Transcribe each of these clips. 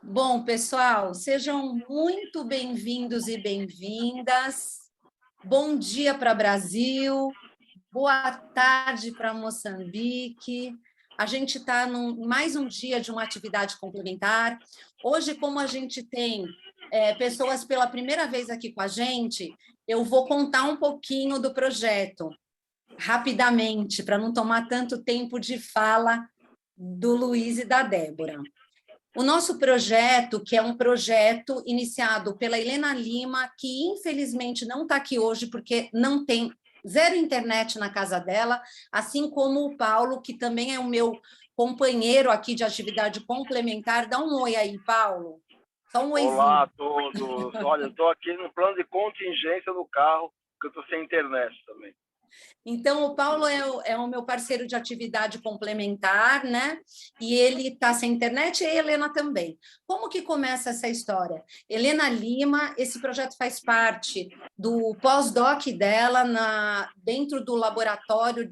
Bom, pessoal, sejam muito bem-vindos e bem-vindas. Bom dia para Brasil, boa tarde para Moçambique. A gente está mais um dia de uma atividade complementar. Hoje, como a gente tem pessoas pela primeira vez aqui com a gente, eu vou contar um pouquinho do projeto, rapidamente, para não tomar tanto tempo de fala do Luiz e da Débora. O nosso projeto, que é um projeto iniciado pela Helena Lima, que infelizmente não está aqui hoje porque não tem zero internet na casa dela, assim como o Paulo, que também é o meu companheiro aqui de atividade complementar. Dá um oi aí, Paulo. Só um oizinho. Olá a todos. Olha, eu estou aqui no plano de contingência do carro, porque eu estou sem internet também. Então, o Paulo é o meu parceiro de atividade complementar, né? E ele está sem internet e a Helena também. Como que começa essa história? Helena Lima, esse projeto faz parte do pós-doc dela dentro do laboratório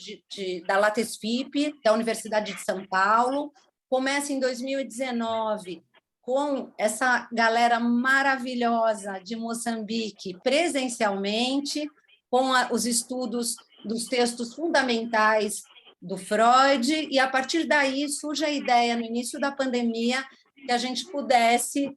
da LatesFIP, da Universidade de São Paulo. Começa em 2019 com essa galera maravilhosa de Moçambique presencialmente, com os estudos dos textos fundamentais do Freud, e a partir daí surge a ideia, no início da pandemia, que a gente pudesse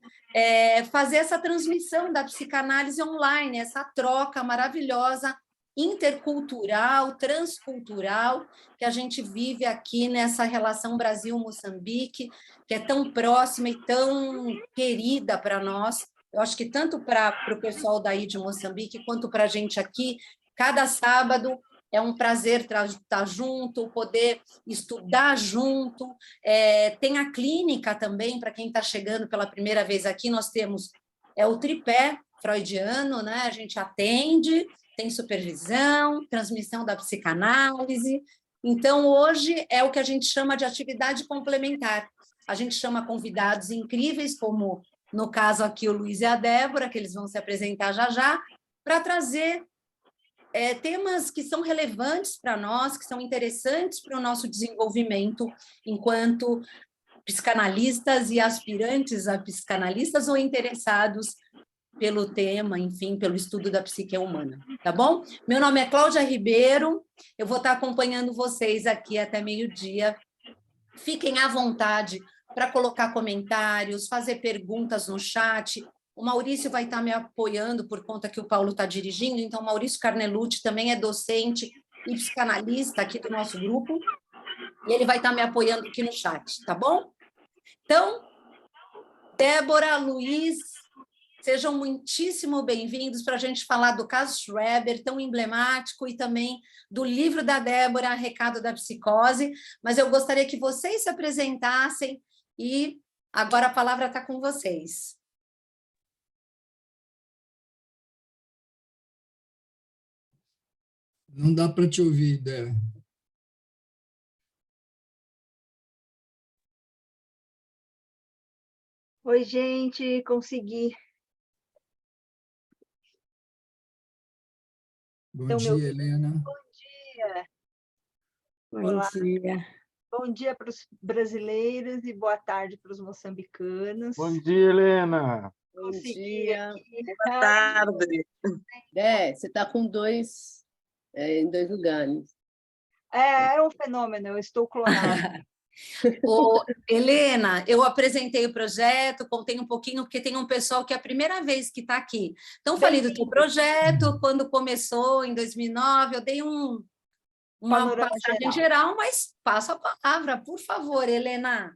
fazer essa transmissão da psicanálise online, essa troca maravilhosa, intercultural, transcultural, que a gente vive aqui nessa relação Brasil-Moçambique, que é tão próxima e tão querida para nós. Eu acho que tanto para o pessoal daí de Moçambique, quanto para a gente aqui, cada sábado é um prazer estar junto, poder estudar junto. Tem a clínica também, para quem está chegando pela primeira vez aqui, nós temos o tripé freudiano, né? A gente atende, tem supervisão, transmissão da psicanálise. Então, hoje é o que a gente chama de atividade complementar. A gente chama convidados incríveis, como, no caso aqui, o Luiz e a Débora, que eles vão se apresentar já, para trazer temas que são relevantes para nós, que são interessantes para o nosso desenvolvimento enquanto psicanalistas e aspirantes a psicanalistas ou interessados pelo tema, enfim, pelo estudo da psique humana, tá bom? Meu nome é Cláudia Ribeiro, eu vou estar acompanhando vocês aqui até meio-dia. Fiquem à vontade para colocar comentários, fazer perguntas no chat. O Maurício vai estar me apoiando por conta que o Paulo está dirigindo, então o Maurício Carnelucci também é docente e psicanalista aqui do nosso grupo, e ele vai estar me apoiando aqui no chat, tá bom? Então, Débora, Luiz, sejam muitíssimo bem-vindos para a gente falar do caso Schreber, tão emblemático, e também do livro da Débora, Recado da Psicose, mas eu gostaria que vocês se apresentassem e agora a palavra está com vocês. Não dá para te ouvir, Dé. Oi, gente, consegui. Bom dia, Helena. Bom dia. Bom dia. Bom dia para os brasileiros e boa tarde para os moçambicanos. Bom dia, Helena. Bom Consegui dia. aqui. Boa tarde. Você está com em dois lugares. É um fenômeno, eu estou clonada. Helena, eu apresentei o projeto, contei um pouquinho, porque tem um pessoal que é a primeira vez que está aqui. Então, falei do teu projeto, quando começou, em 2009, eu dei uma passagem geral, mas passo a palavra, por favor, Helena.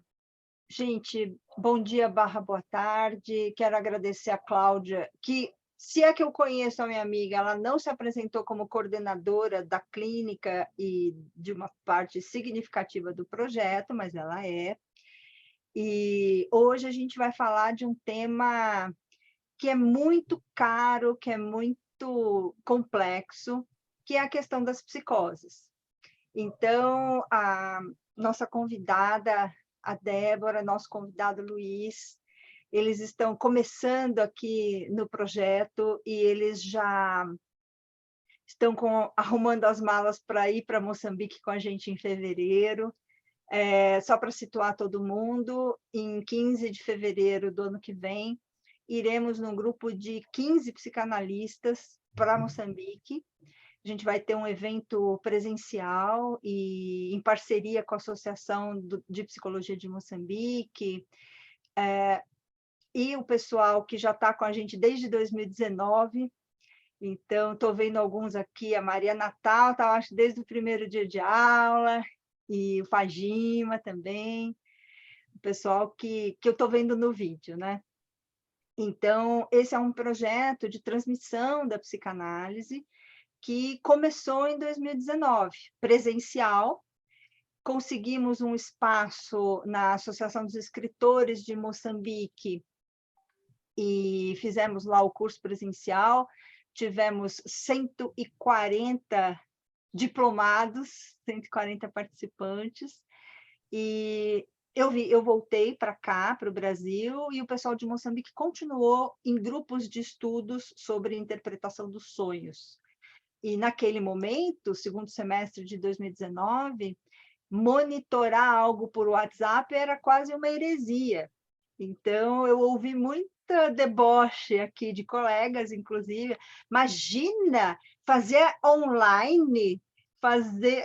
Gente, bom dia barra boa tarde. Quero agradecer a Cláudia, que, se é que eu conheço a minha amiga, ela não se apresentou como coordenadora da clínica e de uma parte significativa do projeto, mas ela é. E hoje a gente vai falar de um tema que é muito caro, que é muito complexo, que é a questão das psicoses. Então, a nossa convidada, a Débora, nosso convidado Luiz, eles estão começando aqui no projeto e eles já estão arrumando as malas para ir para Moçambique com a gente em fevereiro. Só para situar todo mundo, em 15 de fevereiro do ano que vem, iremos num grupo de 15 psicanalistas para Moçambique. A gente vai ter um evento presencial e em parceria com a Associação de Psicologia de Moçambique, e o pessoal que já está com a gente desde 2019. Então, estou vendo alguns aqui, a Maria Natal, tá, acho, desde o primeiro dia de aula, e o Fagima também, o pessoal que eu estou vendo no vídeo, né? Então, esse é um projeto de transmissão da psicanálise que começou em 2019, presencial. Conseguimos um espaço na Associação dos Escritores de Moçambique e fizemos lá o curso presencial. Tivemos 140 diplomados, 140 participantes, e eu voltei para cá, para o Brasil, e o pessoal de Moçambique continuou em grupos de estudos sobre interpretação dos sonhos. E naquele momento, segundo semestre de 2019, monitorar algo por WhatsApp era quase uma heresia. Então, eu ouvi muita deboche aqui de colegas, inclusive. Imagina fazer online,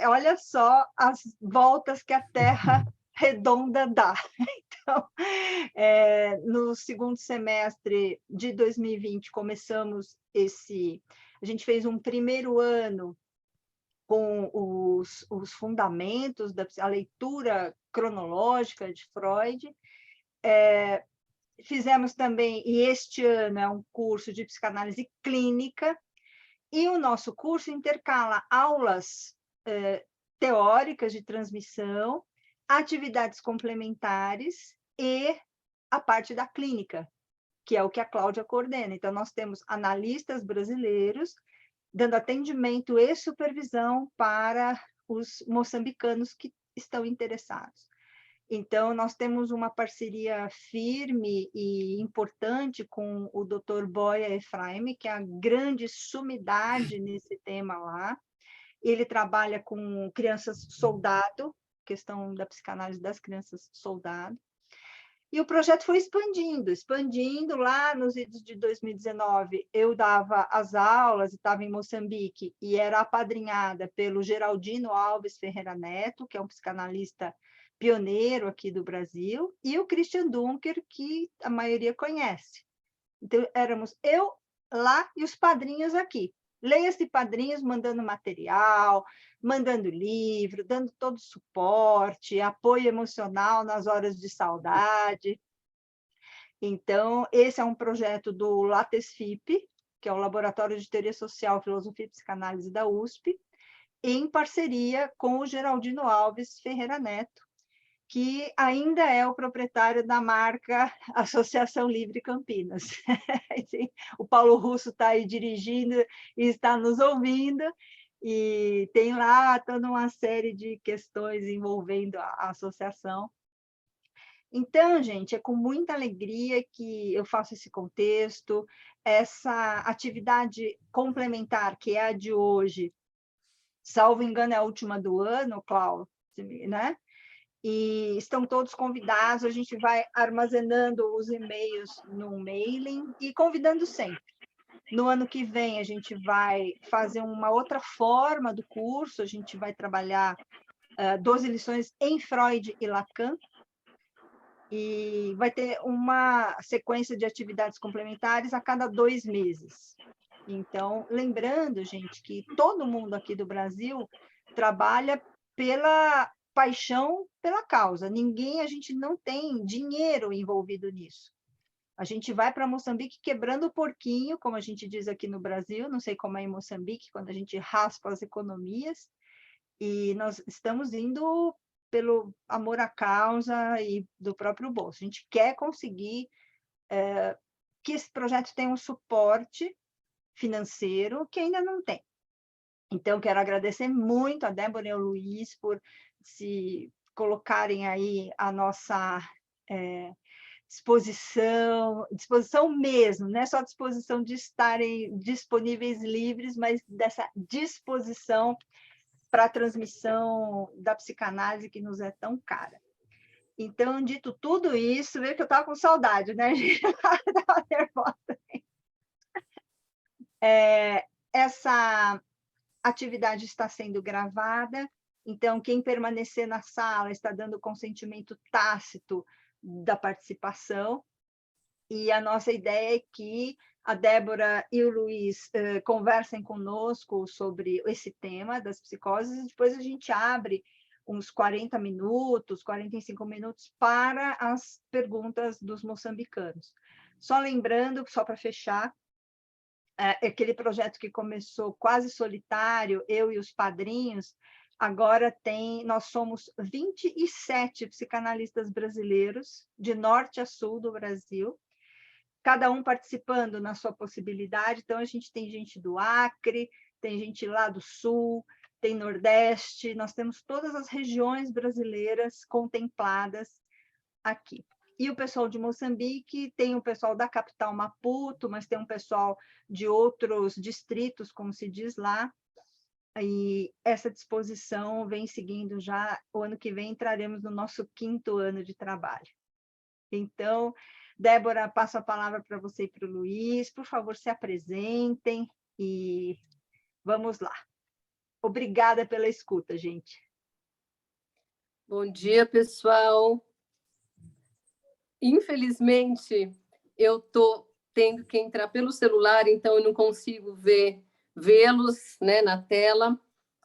olha só as voltas que a Terra redonda dá. Então, no segundo semestre de 2020, começamos a gente fez um primeiro ano com os fundamentos a leitura cronológica de Freud. Fizemos também, e este ano é um curso de psicanálise clínica, e o nosso curso intercala aulas teóricas de transmissão, atividades complementares e a parte da clínica, que é o que a Cláudia coordena. Então, nós temos analistas brasileiros dando atendimento e supervisão para os moçambicanos que estão interessados. Então, nós temos uma parceria firme e importante com o Dr. Boia Efraim, que é a grande sumidade nesse tema lá. Ele trabalha com crianças soldado, questão da psicanálise das crianças soldado. E o projeto foi expandindo. Lá nos idos de 2019, eu dava as aulas, estava em Moçambique, e era apadrinhada pelo Geraldino Alves Ferreira Neto, que é um psicanalista pioneiro aqui do Brasil, e o Christian Dunker, que a maioria conhece. Então, éramos eu lá e os padrinhos aqui. Leia-se padrinhos mandando material, mandando livro, dando todo suporte, apoio emocional nas horas de saudade. Então, esse é um projeto do LATESFIP, que é o Laboratório de Teoria Social, Filosofia e Psicanálise da USP, em parceria com o Geraldino Alves Ferreira Neto, que ainda é o proprietário da marca Associação Livre Campinas. O Paulo Russo está aí dirigindo e está nos ouvindo, e tem lá toda uma série de questões envolvendo a associação. Então, gente, é com muita alegria que eu faço esse contexto, essa atividade complementar, que é a de hoje, salvo engano, é a última do ano, Cláudio, né? E estão todos convidados, a gente vai armazenando os e-mails no mailing e convidando sempre. No ano que vem, a gente vai fazer uma outra forma do curso, a gente vai trabalhar 12 lições em Freud e Lacan, e vai ter uma sequência de atividades complementares a cada 2 meses. Então, lembrando, gente, que todo mundo aqui do Brasil trabalha pela paixão pela causa. A gente não tem dinheiro envolvido nisso. A gente vai para Moçambique quebrando o porquinho, como a gente diz aqui no Brasil, não sei como é em Moçambique, quando a gente raspa as economias, e nós estamos indo pelo amor à causa e do próprio bolso. A gente quer conseguir que esse projeto tenha um suporte financeiro que ainda não tem. Então, quero agradecer muito a Débora e ao Luiz por se colocarem aí a nossa disposição mesmo, não é só disposição de estarem disponíveis livres, mas dessa disposição para a transmissão da psicanálise que nos é tão cara. Então, dito tudo isso, veio que eu estava com saudade, né, gente? Estava nervosa. Essa atividade está sendo gravada, então quem permanecer na sala está dando consentimento tácito da participação, e a nossa ideia é que a Débora e o Luiz conversem conosco sobre esse tema das psicoses, e depois a gente abre uns 40 minutos, 45 minutos para as perguntas dos moçambicanos. Só lembrando, só para fechar, aquele projeto que começou quase solitário, eu e os padrinhos, agora nós somos 27 psicanalistas brasileiros, de norte a sul do Brasil, cada um participando na sua possibilidade. Então, a gente tem gente do Acre, tem gente lá do Sul, tem Nordeste, nós temos todas as regiões brasileiras contempladas aqui. E o pessoal de Moçambique, tem o pessoal da capital Maputo, mas tem um pessoal de outros distritos, como se diz lá, e essa disposição vem seguindo já. O ano que vem entraremos no nosso 5º ano de trabalho. Então, Débora, passo a palavra para você e para o Luiz. Por favor, se apresentem e vamos lá. Obrigada pela escuta, gente. Bom dia, pessoal. Infelizmente, eu estou tendo que entrar pelo celular, então eu não consigo vê-los, né, na tela.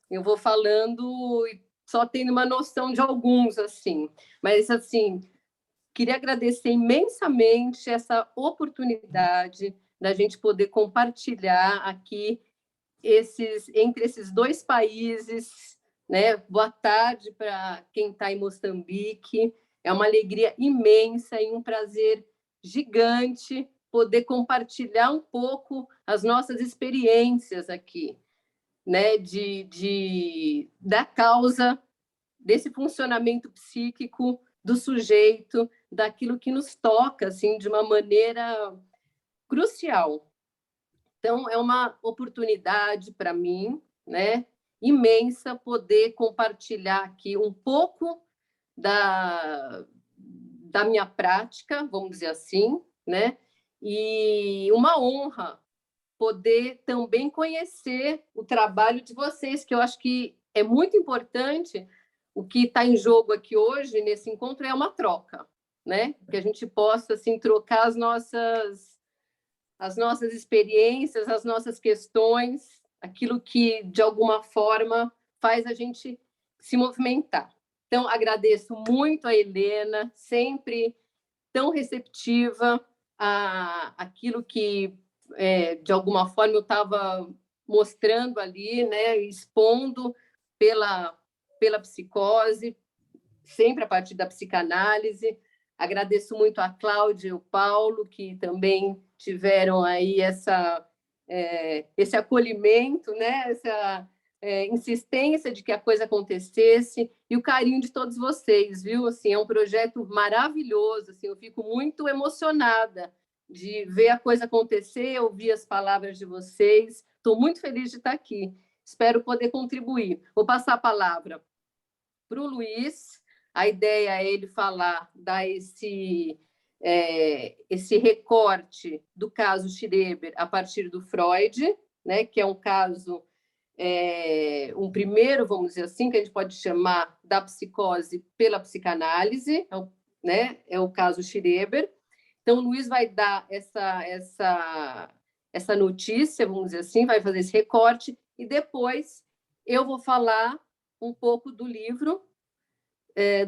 Eu vou falando e só tendo uma noção de alguns, assim. Mas, assim, queria agradecer imensamente essa oportunidade da gente poder compartilhar aqui entre esses dois países, né? Boa tarde para quem está em Moçambique. É uma alegria imensa e um prazer gigante poder compartilhar um pouco as nossas experiências aqui, né? Da causa desse funcionamento psíquico do sujeito, daquilo que nos toca assim, de uma maneira crucial. Então, é uma oportunidade para mim, né, imensa, poder compartilhar aqui um pouco da minha prática, vamos dizer assim, né, e uma honra poder também conhecer o trabalho de vocês, que eu acho que é muito importante. O que está em jogo aqui hoje, nesse encontro, é uma troca, né? Que a gente possa assim, trocar as nossas experiências, as nossas questões, aquilo que, de alguma forma, faz a gente se movimentar. Então, agradeço muito a Helena, sempre tão receptiva àquilo que, de alguma forma, eu estava mostrando ali, né? Expondo pela psicose, sempre a partir da psicanálise. Agradeço muito a Cláudia e o Paulo, que também tiveram aí esse acolhimento, né? Essa insistência de que a coisa acontecesse, e o carinho de todos vocês, viu? Assim, é um projeto maravilhoso, assim, eu fico muito emocionada de ver a coisa acontecer, ouvir as palavras de vocês. Estou muito feliz de estar aqui. Espero poder contribuir. Vou passar a palavra para o Luiz. A ideia é ele dar esse recorte do caso Schreber a partir do Freud, né, que é um caso, um primeiro, vamos dizer assim, que a gente pode chamar da psicose pela psicanálise, né, é o caso Schreber. Então, o Luiz vai dar essa notícia, vamos dizer assim, vai fazer esse recorte, e depois eu vou falar um pouco do livro,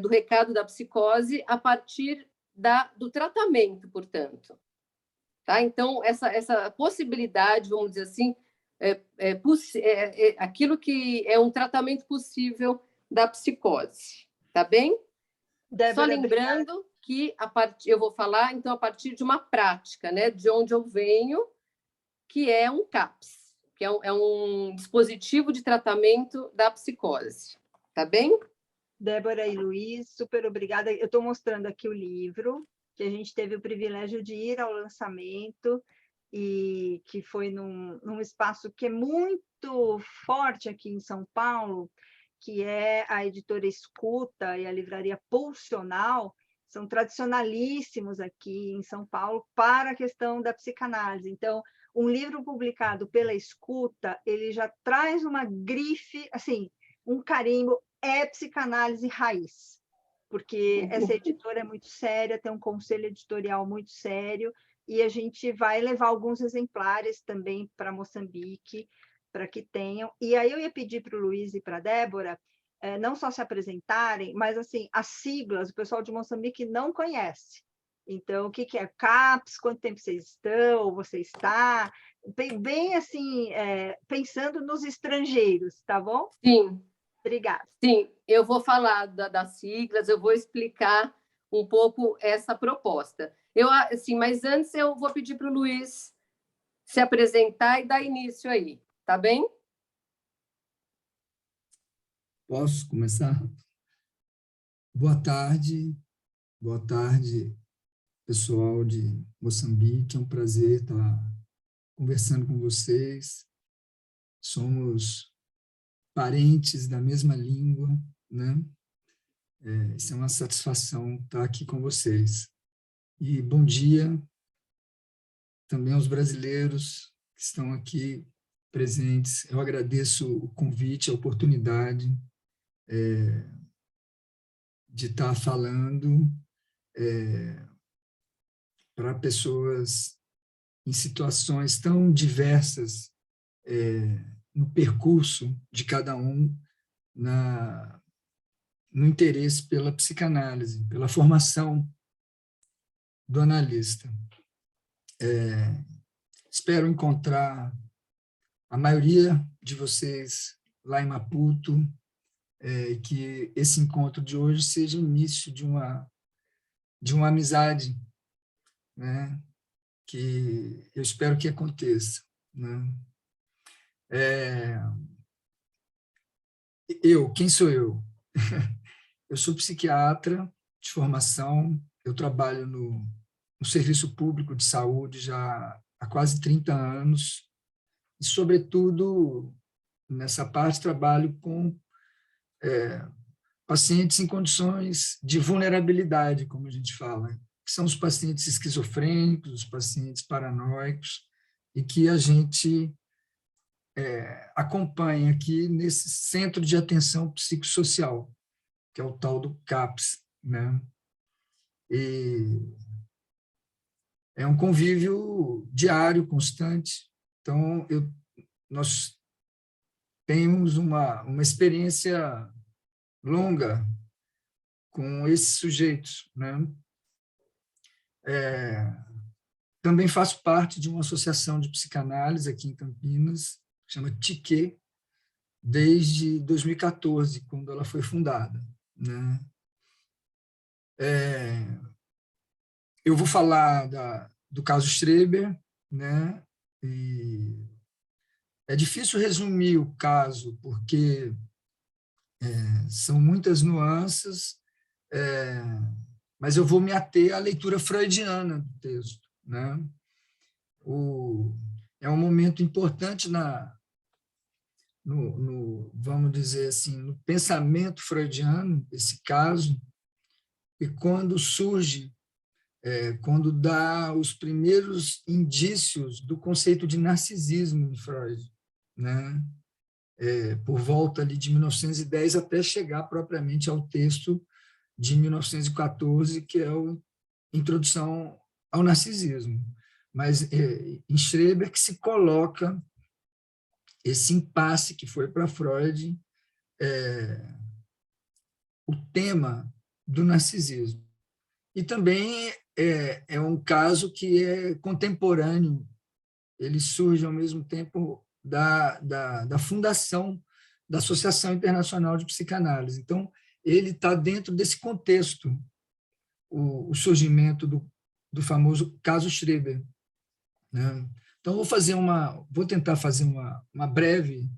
do recado da psicose, a partir do tratamento, portanto. Tá? Então, essa possibilidade, vamos dizer assim, aquilo que é um tratamento possível da psicose. Tá bem? Débora, só lembrando obrigada. Que eu vou falar, então, a partir de uma prática, né, de onde eu venho, que é um CAPS, que é um dispositivo de tratamento da psicose. Tá bem? Débora e Luiz, super obrigada. Eu estou mostrando aqui o livro, que a gente teve o privilégio de ir ao lançamento, e que foi num espaço que é muito forte aqui em São Paulo, que é a editora Escuta e a livraria Pulsional, são tradicionalíssimos aqui em São Paulo para a questão da psicanálise. Então, um livro publicado pela Escuta, ele já traz uma grife, assim, um carimbo, é psicanálise raiz, porque essa editora é muito séria, tem um conselho editorial muito sério, e a gente vai levar alguns exemplares também para Moçambique, para que tenham. E aí eu ia pedir para o Luiz e para a Débora, não só se apresentarem, mas assim, as siglas, o pessoal de Moçambique não conhece. Então, o que é CAPS, quanto tempo vocês estão, você está, bem assim, pensando nos estrangeiros, tá bom? Sim. Obrigada. Sim, eu vou falar das siglas, eu vou explicar um pouco essa proposta. Assim, mas antes eu vou pedir para o Luiz se apresentar e dar início aí, tá bem? Posso começar? Boa tarde, pessoal de Moçambique. É um prazer estar conversando com vocês. Somos parentes da mesma língua, né? Isso é uma satisfação estar aqui com vocês. E bom dia também aos brasileiros que estão aqui presentes. Eu agradeço o convite, a oportunidade de estar falando para pessoas em situações tão diversas no percurso de cada um no interesse pela psicanálise, pela formação do analista. Espero encontrar a maioria de vocês lá em Maputo, que esse encontro de hoje seja o início de uma amizade, né? Que eu espero que aconteça, né? Quem sou eu? Eu sou psiquiatra de formação, eu trabalho no serviço público de saúde já há quase 30 anos e, sobretudo, nessa parte trabalho com pacientes em condições de vulnerabilidade, como a gente fala, que são os pacientes esquizofrênicos, os pacientes paranoicos, e que a gente acompanha aqui nesse Centro de Atenção Psicossocial, que é o tal do CAPS, né? E é um convívio diário, constante. Então, nós temos uma experiência longa com esses sujeitos, né? Também faço parte de uma associação de psicanálise aqui em Campinas, chama TIQUE, desde 2014, quando ela foi fundada, né? Eu vou falar do caso Schreber, né? E é difícil resumir o caso, porque são muitas nuances, mas eu vou me ater à leitura freudiana do texto, né? É um momento importante vamos dizer assim, no pensamento freudiano, esse caso, e quando surge, quando dá os primeiros indícios do conceito de narcisismo em Freud, né? Por volta ali de 1910 até chegar propriamente ao texto de 1914, que é a Introdução ao Narcisismo. Mas em Schreber que se coloca esse impasse que foi para Freud o tema do narcisismo. E também é um caso que é contemporâneo, ele surge ao mesmo tempo da fundação da Associação Internacional de Psicanálise. Então, ele está dentro desse contexto, o surgimento do famoso caso Schreber, né? Então, vou tentar fazer uma breve,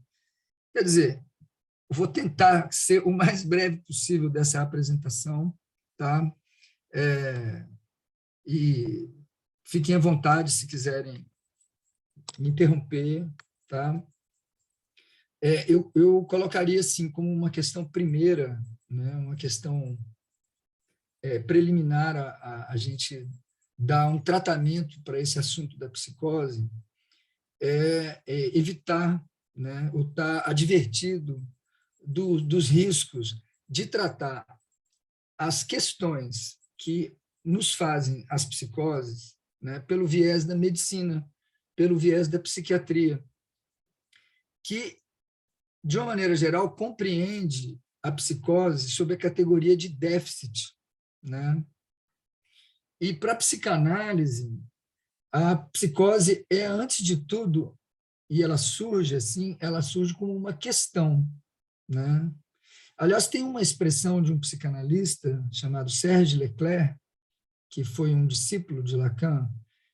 quer dizer, vou tentar ser o mais breve possível dessa apresentação, tá? E fiquem à vontade se quiserem me interromper, tá? Eu colocaria assim como uma questão primeira, né, uma questão preliminar a gente dar um tratamento para esse assunto da psicose, evitar, né, ou estar advertido dos riscos de tratar as questões que nos fazem as psicoses, né, pelo viés da medicina, pelo viés da psiquiatria, que, de uma maneira geral, compreende a psicose sob a categoria de déficit, né? E para a psicanálise, a psicose é, antes de tudo, e ela surge assim, ela surge como uma questão, né? Aliás, tem uma expressão de um psicanalista chamado Serge Leclerc, que foi um discípulo de Lacan,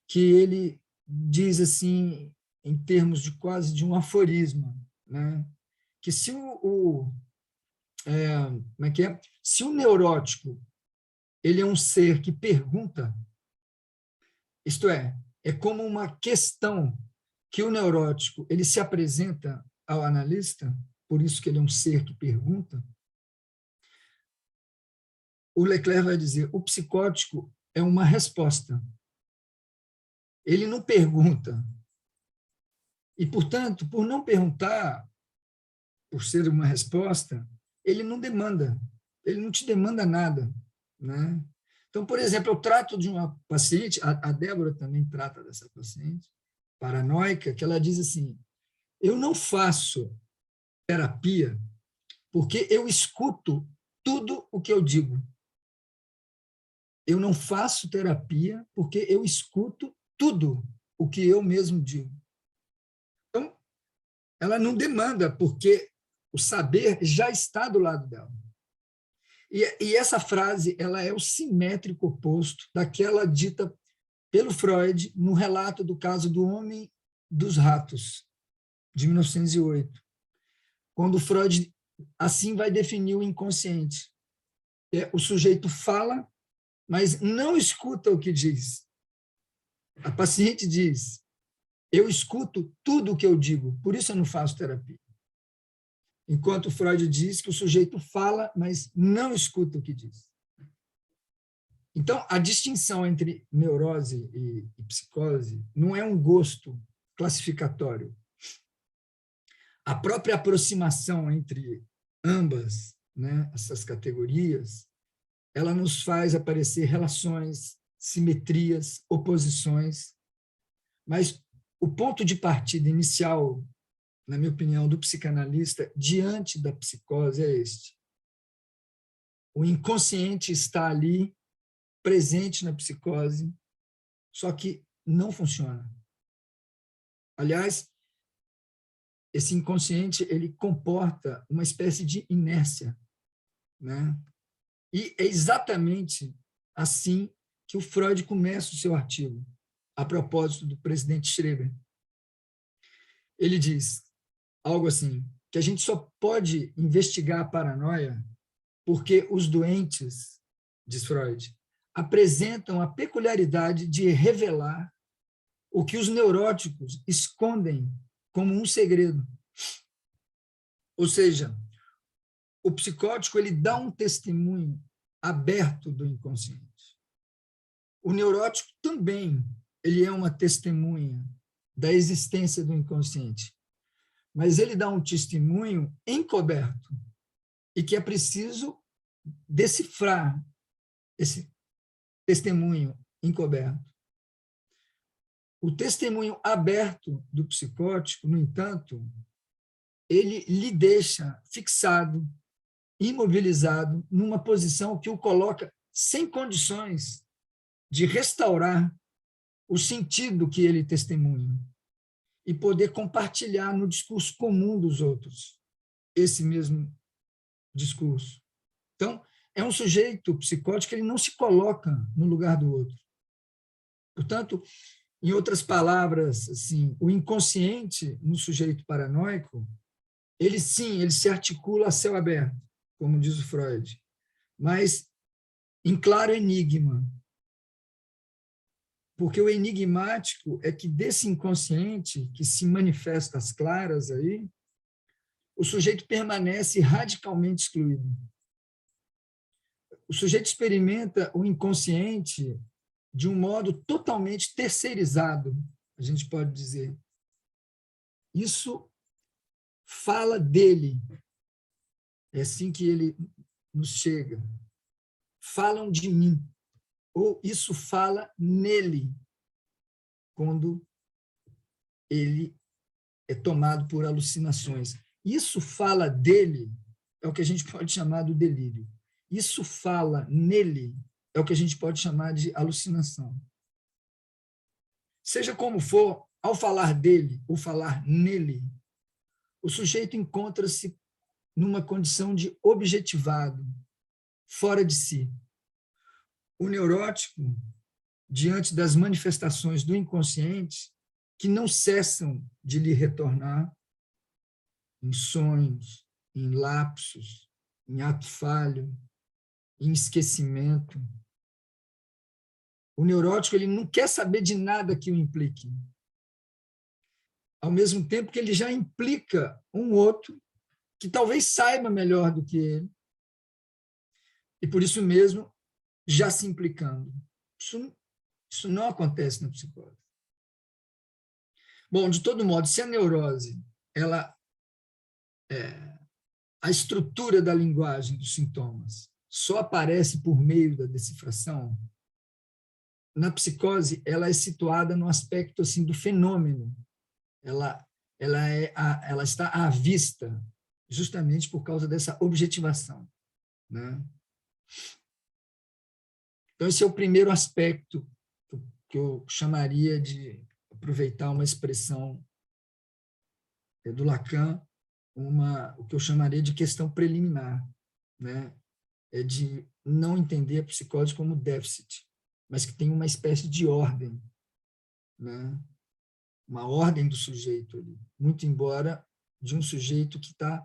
que ele diz assim, em termos de quase de um aforisma, né? Que se como é que é? Se o neurótico ele é um ser que pergunta, isto é como uma questão que o neurótico ele se apresenta ao analista, por isso que ele é um ser que pergunta, o Leclerc vai dizer, o psicótico é uma resposta. Ele não pergunta. E, portanto, por não perguntar, por ser uma resposta, ele não demanda. Ele não te demanda nada, né? Então, por exemplo, eu trato de uma paciente, a Débora também trata dessa paciente, paranoica, que ela diz assim, eu não faço terapia porque eu escuto tudo o que eu digo. Eu não faço terapia porque eu escuto tudo o que eu mesmo digo. Então, ela não demanda, porque o saber já está do lado dela. E essa frase ela é o simétrico oposto daquela dita pelo Freud no relato do caso do homem dos ratos, de 1908, quando Freud assim vai definir o inconsciente. O sujeito fala, mas não escuta o que diz. A paciente diz, eu escuto tudo o que eu digo, por isso eu não faço terapia. Enquanto Freud diz que o sujeito fala, mas não escuta o que diz. Então, a distinção entre neurose e psicose não é um gosto classificatório. A própria aproximação entre ambas, né, essas categorias, ela nos faz aparecer relações, simetrias, oposições, mas o ponto de partida inicial, na minha opinião, do psicanalista, diante da psicose, é este. O inconsciente está ali, presente na psicose, só que não funciona. Aliás, esse inconsciente ele comporta uma espécie de inércia, né? E é exatamente assim que o Freud começa o seu artigo, a propósito do presidente Schreber. Ele diz algo assim, que a gente só pode investigar a paranoia porque os doentes, diz Freud, apresentam a peculiaridade de revelar o que os neuróticos escondem como um segredo. Ou seja, o psicótico ele dá um testemunho aberto do inconsciente. O neurótico também ele é uma testemunha da existência do inconsciente, mas ele dá um testemunho encoberto e que é preciso decifrar esse testemunho encoberto. O testemunho aberto do psicótico, no entanto, ele lhe deixa fixado, imobilizado, numa posição que o coloca sem condições de restaurar o sentido que ele testemunha e poder compartilhar no discurso comum dos outros esse mesmo discurso. Então, é um sujeito psicótico, ele não se coloca no lugar do outro. Portanto, em outras palavras, assim, o inconsciente no sujeito paranoico, ele sim, ele se articula a céu aberto, como diz o Freud, mas em claro enigma. Porque o enigmático é que desse inconsciente que se manifesta às claras aí, o sujeito permanece radicalmente excluído. O sujeito experimenta o inconsciente de um modo totalmente terceirizado, a gente pode dizer. Isso fala dele. É assim que ele nos chega. Falam de mim. Ou isso fala nele, quando ele é tomado por alucinações. Isso fala dele, é o que a gente pode chamar do delírio. Isso fala nele, é o que a gente pode chamar de alucinação. Seja como for, ao falar dele ou falar nele, o sujeito encontra-se numa condição de objetivado, fora de si. O neurótico, diante das manifestações do inconsciente, que não cessam de lhe retornar em sonhos, em lapsos, em ato falho, em esquecimento. O neurótico ele não quer saber de nada que o implique. Ao mesmo tempo que ele já implica um outro que talvez saiba melhor do que ele, e por isso mesmo já se implicando. Isso não acontece na psicose. Bom, de todo modo, se a neurose, a estrutura da linguagem dos sintomas só aparece por meio da decifração, na psicose ela é situada no aspecto assim do fenômeno. Ela está à vista, justamente por causa dessa objetivação, né? Então, esse é o primeiro aspecto que eu chamaria de aproveitar uma expressão do Lacan, o que eu chamaria de questão preliminar, né? É de não entender a psicose como déficit, mas que tem uma espécie de ordem, né? Uma ordem do sujeito ali, muito embora de um sujeito que está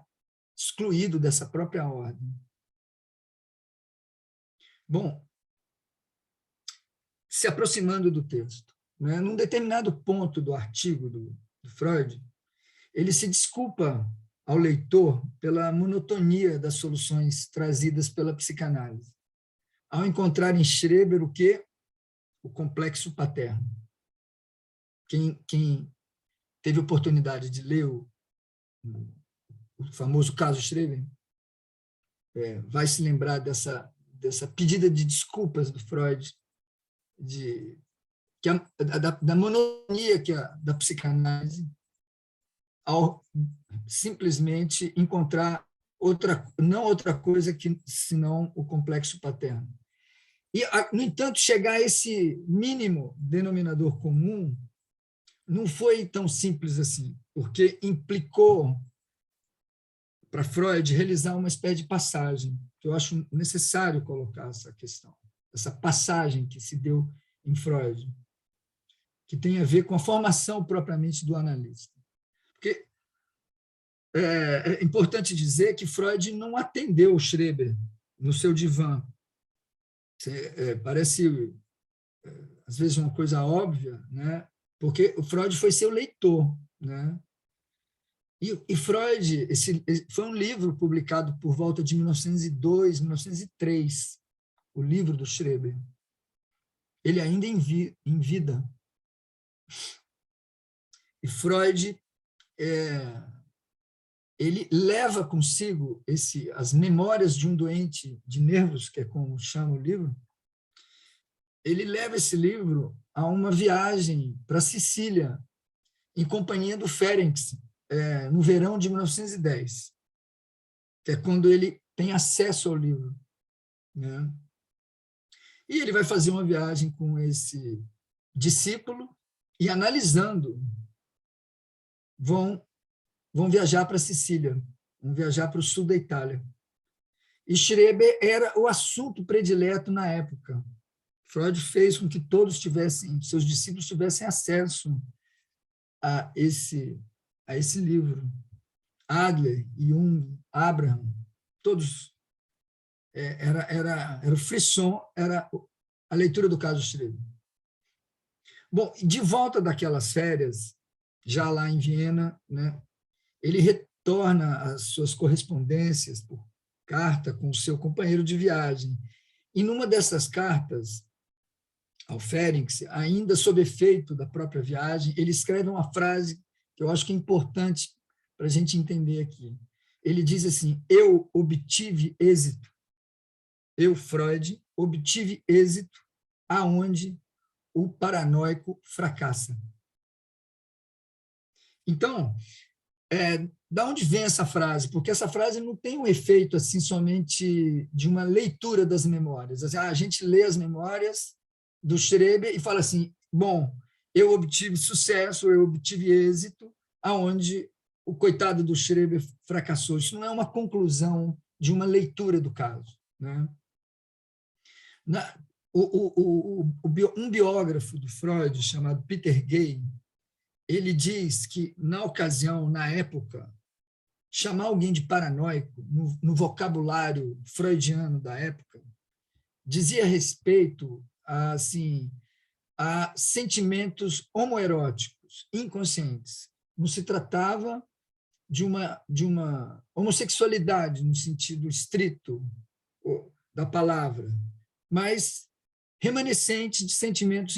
excluído dessa própria ordem. Bom, se aproximando do texto, né? Num determinado ponto do artigo do Freud, ele se desculpa ao leitor pela monotonia das soluções trazidas pela psicanálise, ao encontrar em Schreber o quê? O complexo paterno. Quem teve oportunidade de ler o famoso caso Schreber vai se lembrar dessa pedida de desculpas do Freud, da monotonia da psicanálise, ao simplesmente encontrar não outra coisa senão o complexo paterno. E, no entanto, chegar a esse mínimo denominador comum não foi tão simples assim, porque implicou para Freud realizar uma espécie de passagem, que eu acho necessário colocar essa questão, essa passagem que se deu em Freud, que tem a ver com a formação propriamente do analista. Porque é importante dizer que Freud não atendeu o Schreber no seu divã. Parece, às vezes, uma coisa óbvia, né? Porque o Freud foi seu leitor, né? E Freud, foi um livro publicado por volta de 1902, 1903, o livro do Schreber. Ele ainda em vida. E Freud, ele leva consigo as memórias de um doente de nervos, que é como chama o livro. Ele leva esse livro a uma viagem para Sicília, em companhia do Ferenc, no verão de 1910, que é quando ele tem acesso ao livro, né? E ele vai fazer uma viagem com esse discípulo e, analisando, vão viajar para Sicília, vão viajar para o sul da Itália. E Schreber era o assunto predileto na época. Freud fez com que seus discípulos tivessem acesso a esse livro. Adler, Jung, Abraham, todos, era o frisson, era a leitura do caso Schreber. Bom, de volta daquelas férias, já lá em Viena, né, ele retorna às suas correspondências por carta com o seu companheiro de viagem. E numa dessas cartas ao Ferenc, ainda sob efeito da própria viagem, ele escreve uma frase que eu acho que é importante para a gente entender aqui. Ele diz assim: eu obtive êxito, eu, Freud, obtive êxito aonde o paranoico fracassa. Então, da onde vem essa frase? Porque essa frase não tem um efeito assim somente de uma leitura das memórias. Assim, a gente lê as memórias do Schreber e fala assim: bom, eu obtive sucesso, eu obtive êxito aonde o coitado do Schreber fracassou. Isso não é uma conclusão de uma leitura do caso, né? Um biógrafo do Freud, chamado Peter Gay, ele diz que, na ocasião, na época, chamar alguém de paranoico, no vocabulário freudiano da época, dizia respeito assim, a sentimentos homoeróticos, inconscientes. Não se tratava de uma homossexualidade, no sentido estrito da palavra, mas remanescente de sentimentos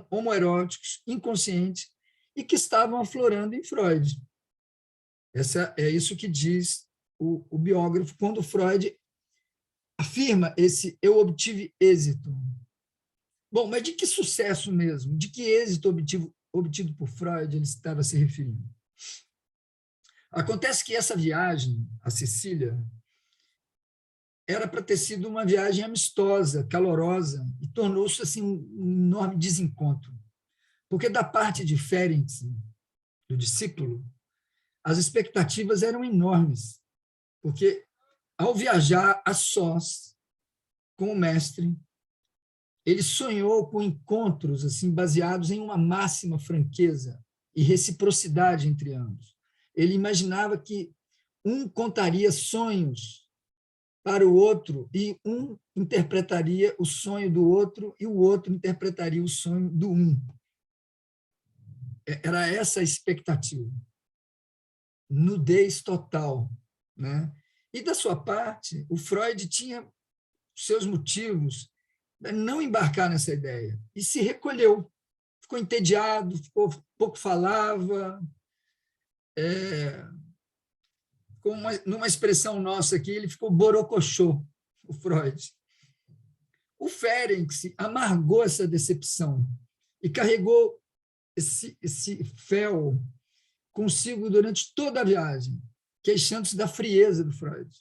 homoeróticos, inconscientes, e que estavam aflorando em Freud. É isso que diz o biógrafo, quando Freud afirma esse eu obtive êxito. Bom, mas de que sucesso mesmo? De que êxito obtido por Freud ele estava se referindo? Acontece que essa viagem a Sicília era para ter sido uma viagem amistosa, calorosa, e tornou-se assim, um enorme desencontro. Porque da parte de Ferenc, do discípulo, as expectativas eram enormes, porque ao viajar a sós com o mestre, ele sonhou com encontros assim baseados em uma máxima franqueza e reciprocidade entre ambos. Ele imaginava que um contaria sonhos para o outro e um interpretaria o sonho do outro e o outro interpretaria o sonho do um. Era essa a expectativa. Nudez total, né? E, da sua parte, o Freud tinha seus motivos para não embarcar nessa ideia e se recolheu. Ficou entediado, pouco falava. Numa expressão nossa aqui, ele ficou borocochô, o Freud. O Ferenc amargou essa decepção e carregou esse fel consigo durante toda a viagem, queixando-se da frieza do Freud.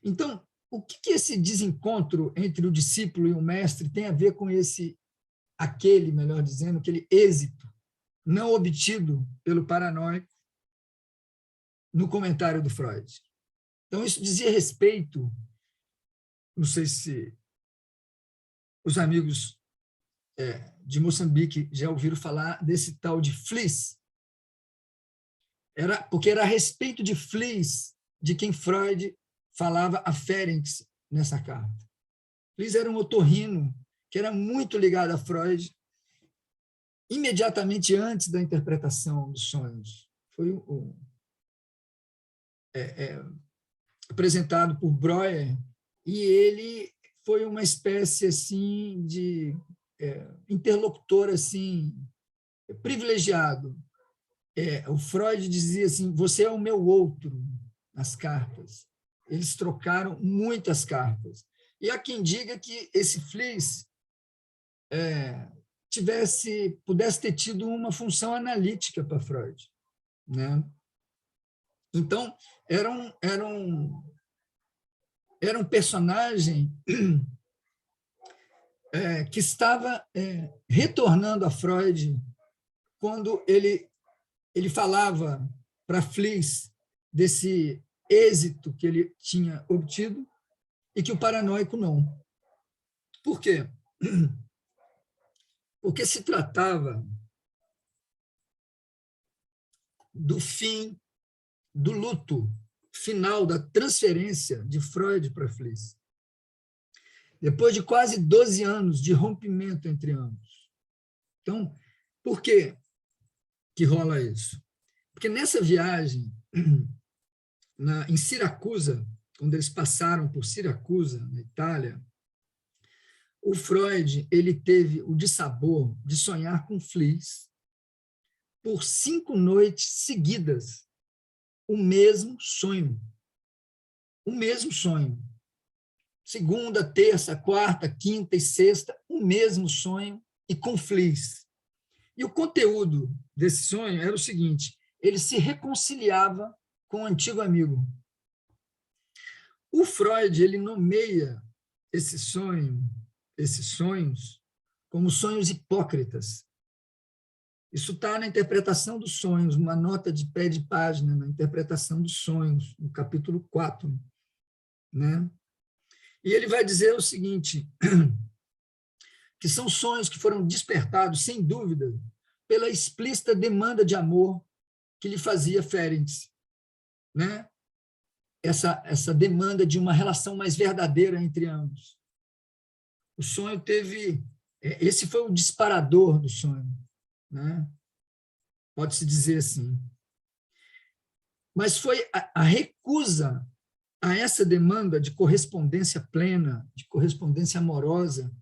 Então, o que esse desencontro entre o discípulo e o mestre tem a ver com melhor dizendo, aquele êxito não obtido pelo paranoico no comentário do Freud? Então, isso dizia respeito, não sei se os amigos de Moçambique já ouviram falar desse tal de Fliess, porque era a respeito de Fliess de quem Freud falava a Ferenc nessa carta. Fliess era um otorrino que era muito ligado a Freud imediatamente antes da interpretação dos sonhos. Foi apresentado por Breuer, e ele foi uma espécie assim de interlocutor assim privilegiado. O Freud dizia assim: você é o meu outro, nas cartas. Eles trocaram muitas cartas. E há quem diga que esse Fliess pudesse ter tido uma função analítica para Freud, né? Então, era um personagem que estava retornando a Freud quando ele falava para Fliess desse êxito que ele tinha obtido e que o paranoico não. Por quê? Porque se tratava do fim do luto final da transferência de Freud para Fliess. Depois de quase 12 anos de rompimento entre ambos. Então, por que rola isso? Porque nessa viagem, em Siracusa, quando eles passaram por Siracusa, na Itália, o Freud ele teve o dissabor de sonhar com Fliess por 5 noites seguidas, o mesmo sonho. O mesmo sonho. Segunda, terça, quarta, quinta e sexta, o mesmo sonho e com Fliess. E o conteúdo desse sonho era o seguinte: ele se reconciliava com o antigo amigo. O Freud ele nomeia esses sonhos, como sonhos hipócritas. Isso está na interpretação dos sonhos, uma nota de pé de página, na interpretação dos sonhos, no capítulo 4. Né? E ele vai dizer o seguinte, que são sonhos que foram despertados, sem dúvida, pela explícita demanda de amor que lhe fazia Ferencz, né? Essa demanda de uma relação mais verdadeira entre ambos. O sonho teve... Esse foi o disparador do sonho, né? Pode-se dizer assim. Mas foi a recusa a essa demanda de correspondência plena, de correspondência amorosa,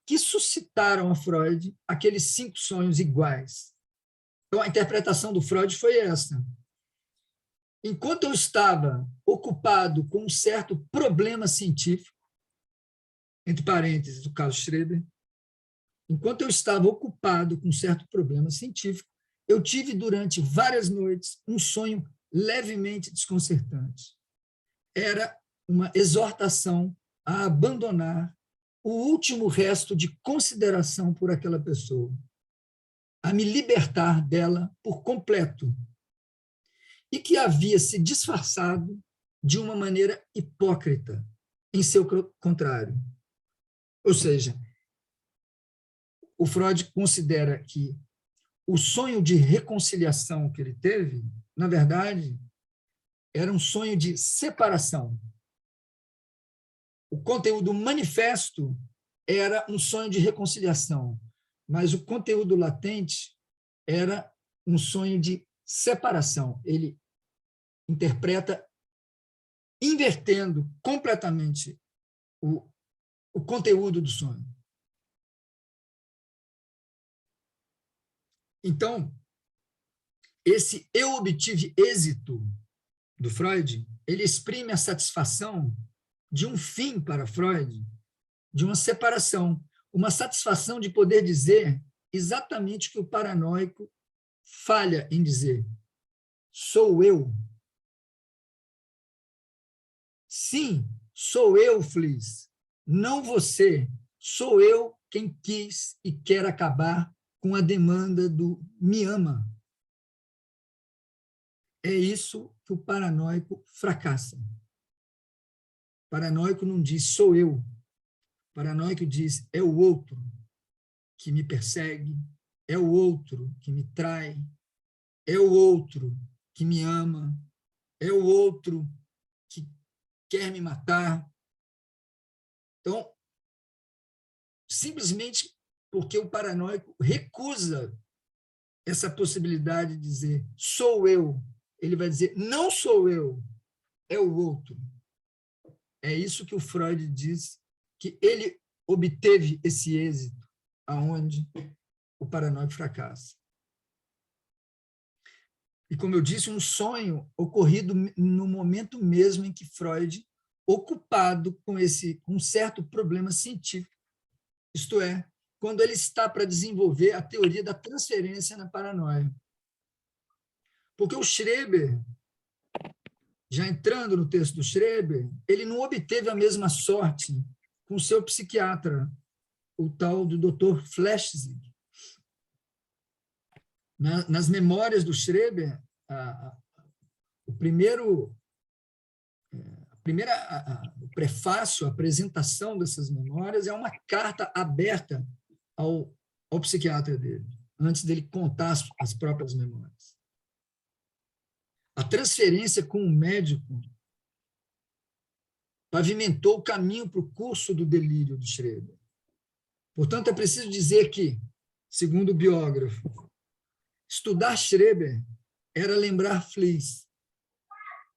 que suscitaram a Freud aqueles 5 sonhos iguais. Então, a interpretação do Freud foi essa. Enquanto eu estava ocupado com um certo problema científico, entre parênteses, o caso Schreber, enquanto eu estava ocupado com um certo problema científico, eu tive durante várias noites um sonho levemente desconcertante. Era uma exortação a abandonar o último resto de consideração por aquela pessoa, a me libertar dela por completo, e que havia se disfarçado de uma maneira hipócrita, em seu contrário. Ou seja, o Freud considera que o sonho de reconciliação que ele teve, na verdade, era um sonho de separação. O conteúdo manifesto era um sonho de reconciliação, mas o conteúdo latente era um sonho de separação. Ele interpreta invertendo completamente o conteúdo do sonho. Então, esse eu obtive êxito do Freud, ele exprime a satisfação de um fim para Freud, de uma separação, uma satisfação de poder dizer exatamente o que o paranoico falha em dizer. Sou eu. Sim, sou eu, Fliess. Não você. Sou eu quem quis e quer acabar com a demanda do me ama. É isso que o paranoico fracassa. O paranoico não diz sou eu. O paranoico diz é o outro que me persegue, é o outro que me trai, é o outro que me ama, é o outro que quer me matar. Então, simplesmente porque o paranoico recusa essa possibilidade de dizer sou eu, ele vai dizer não sou eu, é o outro. É isso que o Freud diz, que ele obteve esse êxito, aonde o paranoico fracassa. E, como eu disse, um sonho ocorrido no momento mesmo em que Freud, ocupado com um certo problema científico, isto é, quando ele está para desenvolver a teoria da transferência na paranoia. Porque o Schreber, já entrando no texto do Schreber, ele não obteve a mesma sorte com o seu psiquiatra, o tal do Dr. Flechsig. Nas memórias do Schreber, o prefácio, a apresentação dessas memórias é uma carta aberta ao psiquiatra dele, antes dele contar as próprias memórias. A transferência com o médico pavimentou o caminho para o curso do delírio do Schreber. Portanto, é preciso dizer que, segundo o biógrafo, estudar Schreber era lembrar Fliess.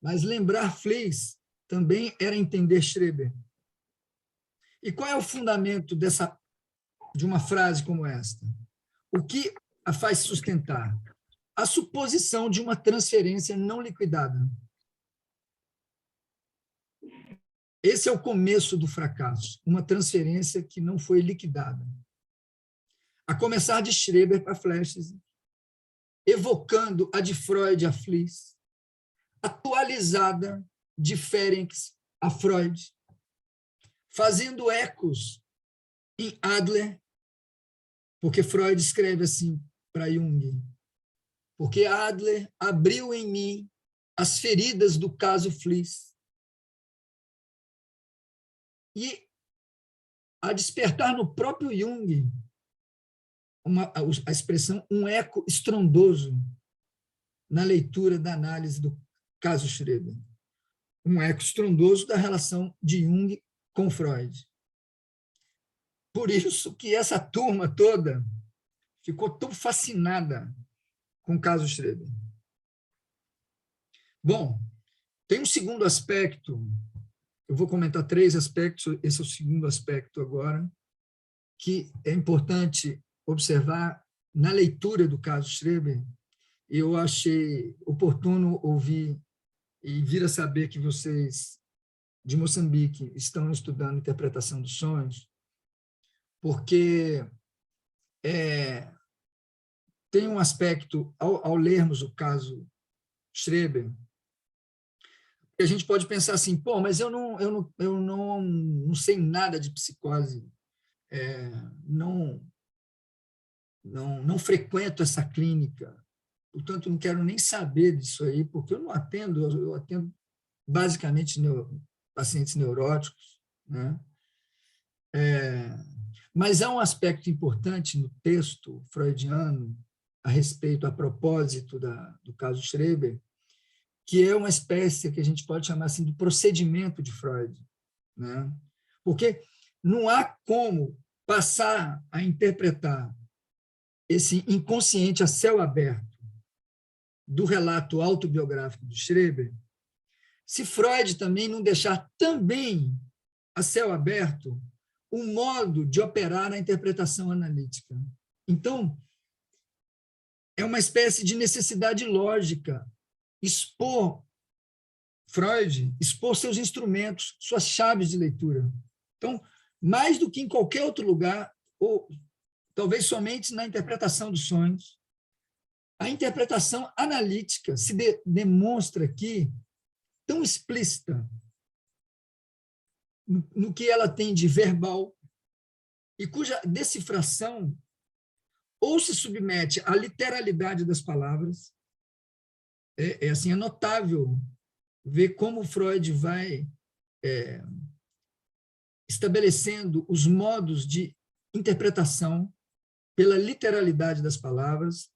Mas lembrar Fliess também era entender Schreber. E qual é o fundamento de uma frase como esta? O que a faz sustentar? A suposição de uma transferência não liquidada. Esse é o começo do fracasso, uma transferência que não foi liquidada. A começar de Schreber para Flechsig, evocando a de Freud a Fliess, atualizada de Ferenc a Freud, fazendo ecos em Adler, porque Freud escreve assim para Jung, porque Adler abriu em mim as feridas do caso Fliess. E a despertar no próprio Jung a expressão um eco estrondoso na leitura da análise do caso Schreber. Um eco estrondoso da relação de Jung com Freud. Por isso que essa turma toda ficou tão fascinada com o caso Schreber. Bom, tem um segundo aspecto, eu vou comentar 3 aspectos, esse é o segundo aspecto agora, que é importante observar na leitura do caso Schreber. Eu achei oportuno ouvir e vir a saber que vocês, de Moçambique, estão estudando interpretação dos sonhos, porque tem um aspecto, ao lermos o caso Schreber, que a gente pode pensar assim, pô, mas eu não sei nada de psicose, não frequento essa clínica, portanto, não quero nem saber disso aí, porque eu não atendo, eu atendo basicamente pacientes neuróticos, né? Mas há um aspecto importante no texto freudiano a propósito do caso Schreber, que é uma espécie que a gente pode chamar assim de procedimento de Freud, né? Porque não há como passar a interpretar esse inconsciente a céu aberto do relato autobiográfico do Schreber, se Freud também não deixar também a céu aberto o modo de operar na interpretação analítica. Então, é uma espécie de necessidade lógica Freud expor seus instrumentos, suas chaves de leitura. Então, mais do que em qualquer outro lugar, ou talvez somente na interpretação dos sonhos, a interpretação analítica se demonstra aqui tão explícita no que ela tem de verbal e cuja decifração ou se submete à literalidade das palavras. É notável ver como Freud vai estabelecendo os modos de interpretação pela literalidade das palavras,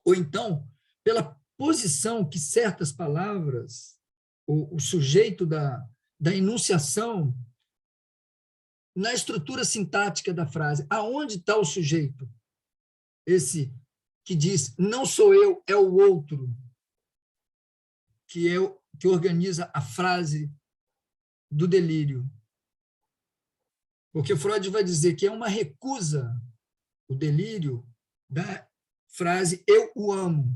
ou então pela posição que certas palavras, o sujeito da enunciação, na estrutura sintática da frase, aonde está o sujeito? Esse que diz, não sou eu, é o outro, que organiza a frase do delírio. Porque Freud vai dizer que é uma recusa, o delírio, da frase eu o amo.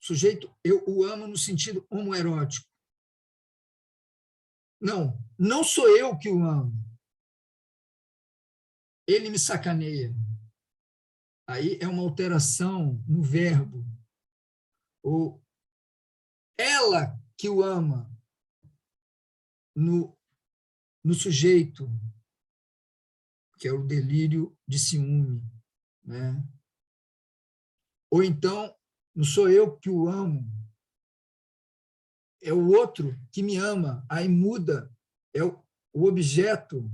Sujeito, eu o amo no sentido homoerótico. Não sou eu que o amo. Ele me sacaneia. Aí é uma alteração no verbo. Ou ela que o ama no sujeito, que é o delírio de ciúme, né? Ou então, não sou eu que o amo, é o outro que me ama. Aí muda, é o objeto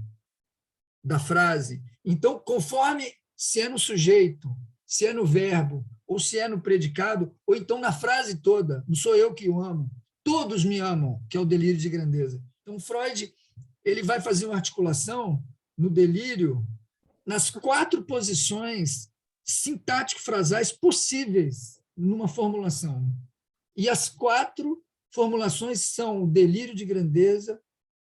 da frase. Então, conforme se é no sujeito, se é no verbo, ou se é no predicado, ou então na frase toda, não sou eu que o amo, todos me amam, que é o delírio de grandeza. Então, Freud ele vai fazer uma articulação no delírio nas 4 posições sintático-frasais possíveis numa formulação. E as 4 formulações são o delírio de grandeza,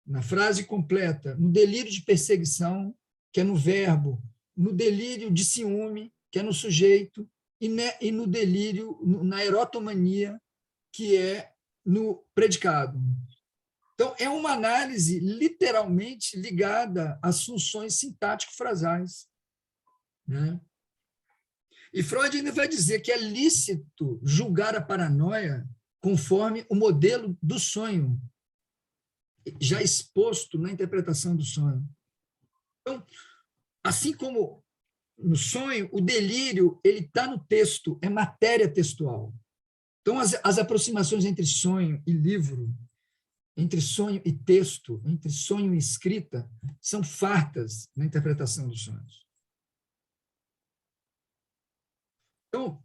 na frase completa, no delírio de perseguição, que é no verbo, no delírio de ciúme, que é no sujeito, e no delírio, na erotomania, que é no predicado. Então, é uma análise literalmente ligada às funções sintático-frasais, né? E Freud ainda vai dizer que é lícito julgar a paranoia conforme o modelo do sonho, já exposto na interpretação do sonho. Então, assim como no sonho, o delírio ele está no texto, é matéria textual. Então, as aproximações entre sonho e livro, entre sonho e texto, entre sonho e escrita, são fartas na interpretação dos sonhos. Então,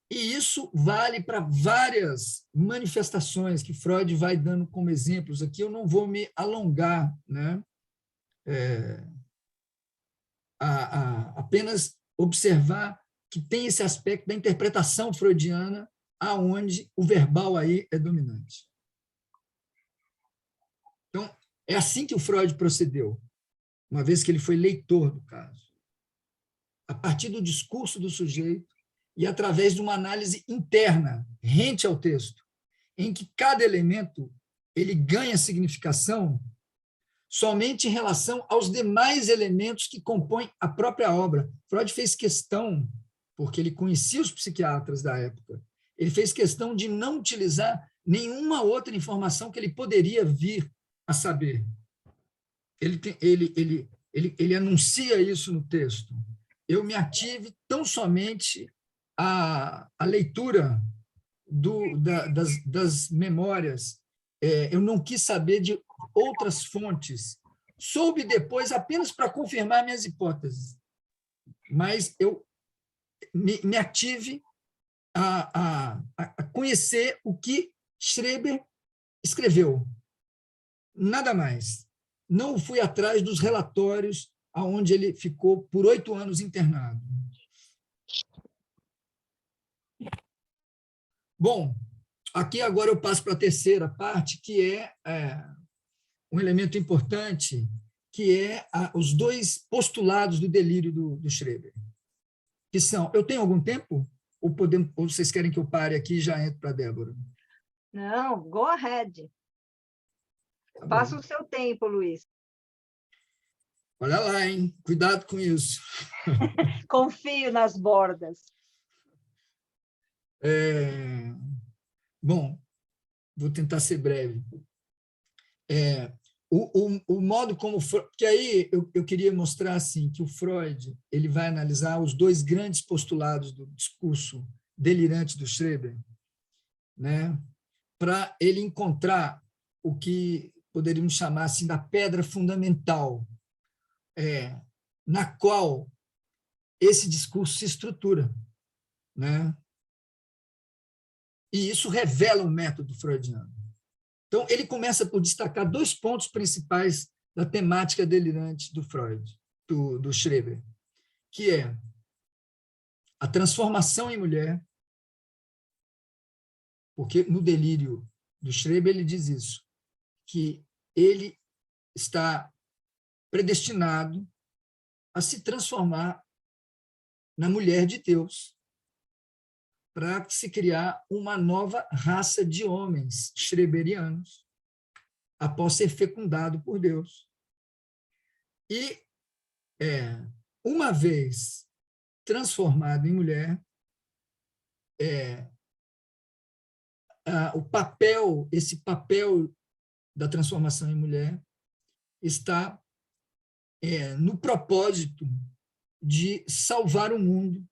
e isso vale para várias manifestações que Freud vai dando como exemplos. Aqui eu não vou me alongar, né? Apenas observar que tem esse aspecto da interpretação freudiana, aonde o verbal aí é dominante. Então, é assim que o Freud procedeu, uma vez que ele foi leitor do caso. A partir do discurso do sujeito e através de uma análise interna, rente ao texto, em que cada elemento ele ganha significação somente em relação aos demais elementos que compõem a própria obra. Freud fez questão, porque ele conhecia os psiquiatras da época, ele fez questão de não utilizar nenhuma outra informação que ele poderia vir a saber. Ele anuncia isso no texto. Eu me ative tão somente à leitura das memórias. Eu não quis saber de outras fontes. Soube depois apenas para confirmar minhas hipóteses. Mas eu me ative a conhecer o que Schreber escreveu. Nada mais. Não fui atrás dos relatórios onde ele ficou por 8 anos internado. Bom, aqui agora eu passo para a terceira parte, que é um elemento importante, que é os 2 postulados do delírio do Schreber, que são... Eu tenho algum tempo? Ou vocês querem que eu pare aqui e já entro para a Débora? Não, go ahead. Tá Passa bom. o seu tempo, Luiz. Olha lá, hein? Cuidado com isso. Confio nas bordas. Bom, vou tentar ser breve. O modo como... Porque aí eu queria mostrar assim, que o Freud ele vai analisar os 2 grandes postulados do discurso delirante do Schreber, né? Para ele encontrar o que poderíamos chamar assim, da pedra fundamental, na qual esse discurso se estrutura, né? E isso revela um método freudiano. Então, ele começa por destacar 2 pontos principais da temática delirante do Freud, do Schreber, que é a transformação em mulher, porque no delírio do Schreber ele diz isso, que ele está predestinado a se transformar na mulher de Deus, para se criar uma nova raça de homens schreberianos, após ser fecundado por Deus. E, uma vez transformado em mulher, esse papel da transformação em mulher está no propósito de salvar o mundo,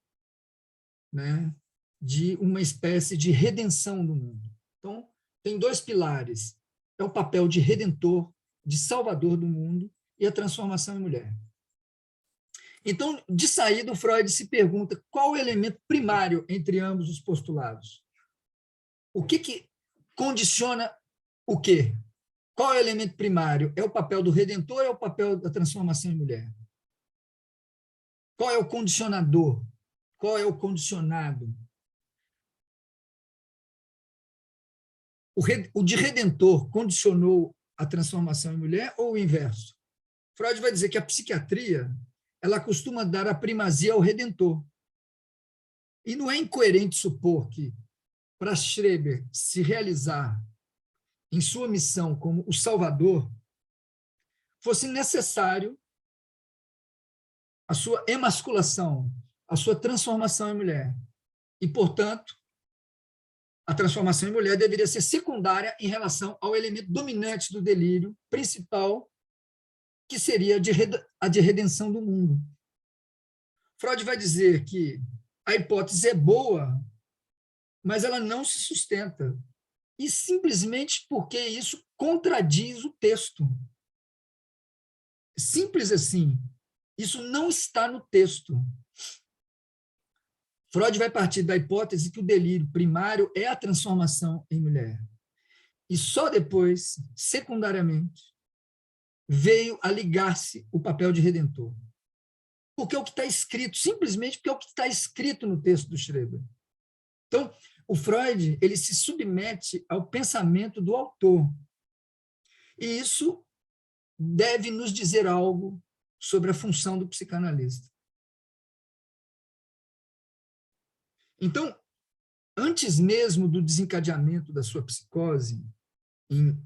né? De uma espécie de redenção do mundo. Então, tem 2 pilares. É o papel de redentor, de salvador do mundo e a transformação em mulher. Então, de saída, o Freud se pergunta qual o elemento primário entre ambos os postulados. O que condiciona o quê? Qual é o elemento primário? É o papel do redentor ou é o papel da transformação em mulher? Qual é o condicionador? qual é o condicionado? O de redentor condicionou a transformação em mulher ou o inverso? Freud vai dizer que a psiquiatria ela costuma dar a primazia ao redentor. E não é incoerente supor que, para Schreber se realizar em sua missão como o Salvador, fosse necessário a sua emasculação, a sua transformação em mulher. E, portanto, a transformação em mulher deveria ser secundária em relação ao elemento dominante do delírio principal, que seria a de redenção do mundo. Freud vai dizer que a hipótese é boa, mas ela não se sustenta, e simplesmente porque isso contradiz o texto. Simples assim. Isso não está no texto. Freud vai partir da hipótese que o delírio primário é a transformação em mulher. E só depois, secundariamente, veio a ligar-se o papel de redentor. Porque é o que está escrito, simplesmente porque é o que está escrito no texto do Schreber. Então, o Freud ele se submete ao pensamento do autor. E isso deve nos dizer algo sobre a função do psicanalista. Então, antes mesmo do desencadeamento da sua psicose, em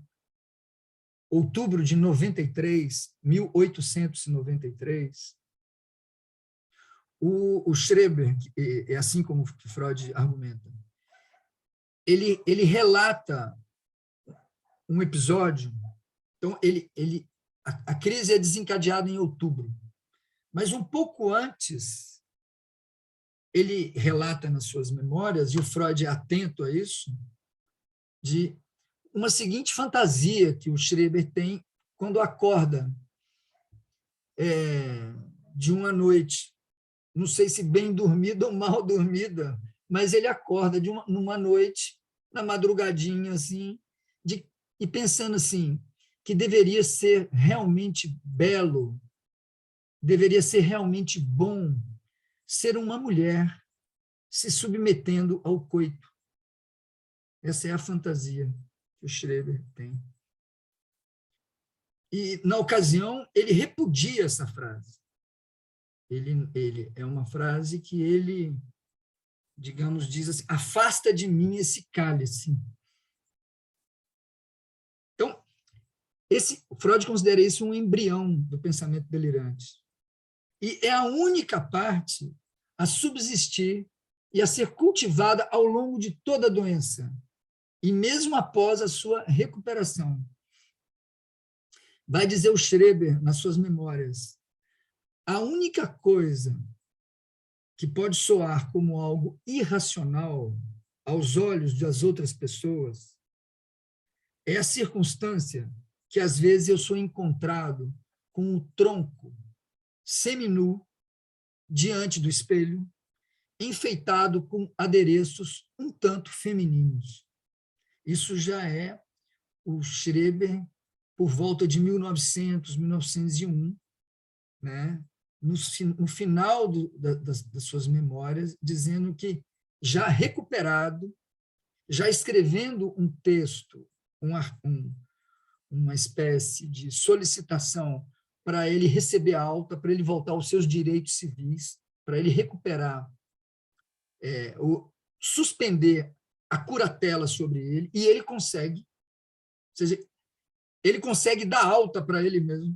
outubro de 1893, o Schreber, é assim como Freud argumenta, ele relata um episódio. Então, a crise é desencadeada em outubro, mas um pouco antes, ele relata nas suas memórias, e o Freud é atento a isso, de uma seguinte fantasia que o Schreber tem quando acorda de uma noite, não sei se bem dormida ou mal dormida, mas ele acorda numa noite, na madrugadinha, assim, e pensando assim, que deveria ser realmente belo, deveria ser realmente bom ser uma mulher se submetendo ao coito. Essa é a fantasia que o Schreber tem. E, na ocasião, ele repudia essa frase. Ele é uma frase que ele, digamos, diz assim, afasta de mim esse cálice. Então, Freud considera isso um embrião do pensamento delirante. E é a única parte a subsistir e a ser cultivada ao longo de toda a doença, e mesmo após a sua recuperação. Vai dizer o Schreber, nas suas memórias, a única coisa que pode soar como algo irracional aos olhos das outras pessoas é a circunstância que, às vezes, eu sou encontrado com o tronco seminu diante do espelho, enfeitado com adereços um tanto femininos. Isso já é o Schreber por volta de 1900, 1901, né? No final das suas memórias, dizendo que, já recuperado, já escrevendo um texto, uma espécie de solicitação para ele receber alta, para ele voltar aos seus direitos civis, para ele recuperar, suspender a curatela sobre ele, e ele consegue, ou seja, ele consegue dar alta para ele mesmo,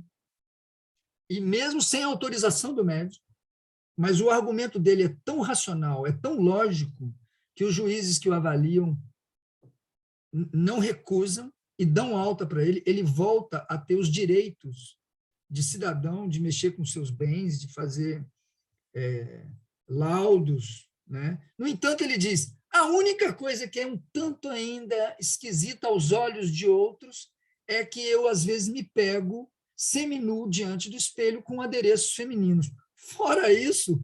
e mesmo sem autorização do médico, mas o argumento dele é tão racional, é tão lógico, que os juízes que o avaliam não recusam e dão alta para ele, ele volta a ter os direitos de cidadão, de mexer com seus bens, de fazer laudos, né? No entanto, ele diz, a única coisa que é um tanto ainda esquisita aos olhos de outros é que eu, às vezes, me pego seminu diante do espelho com adereços femininos. Fora isso,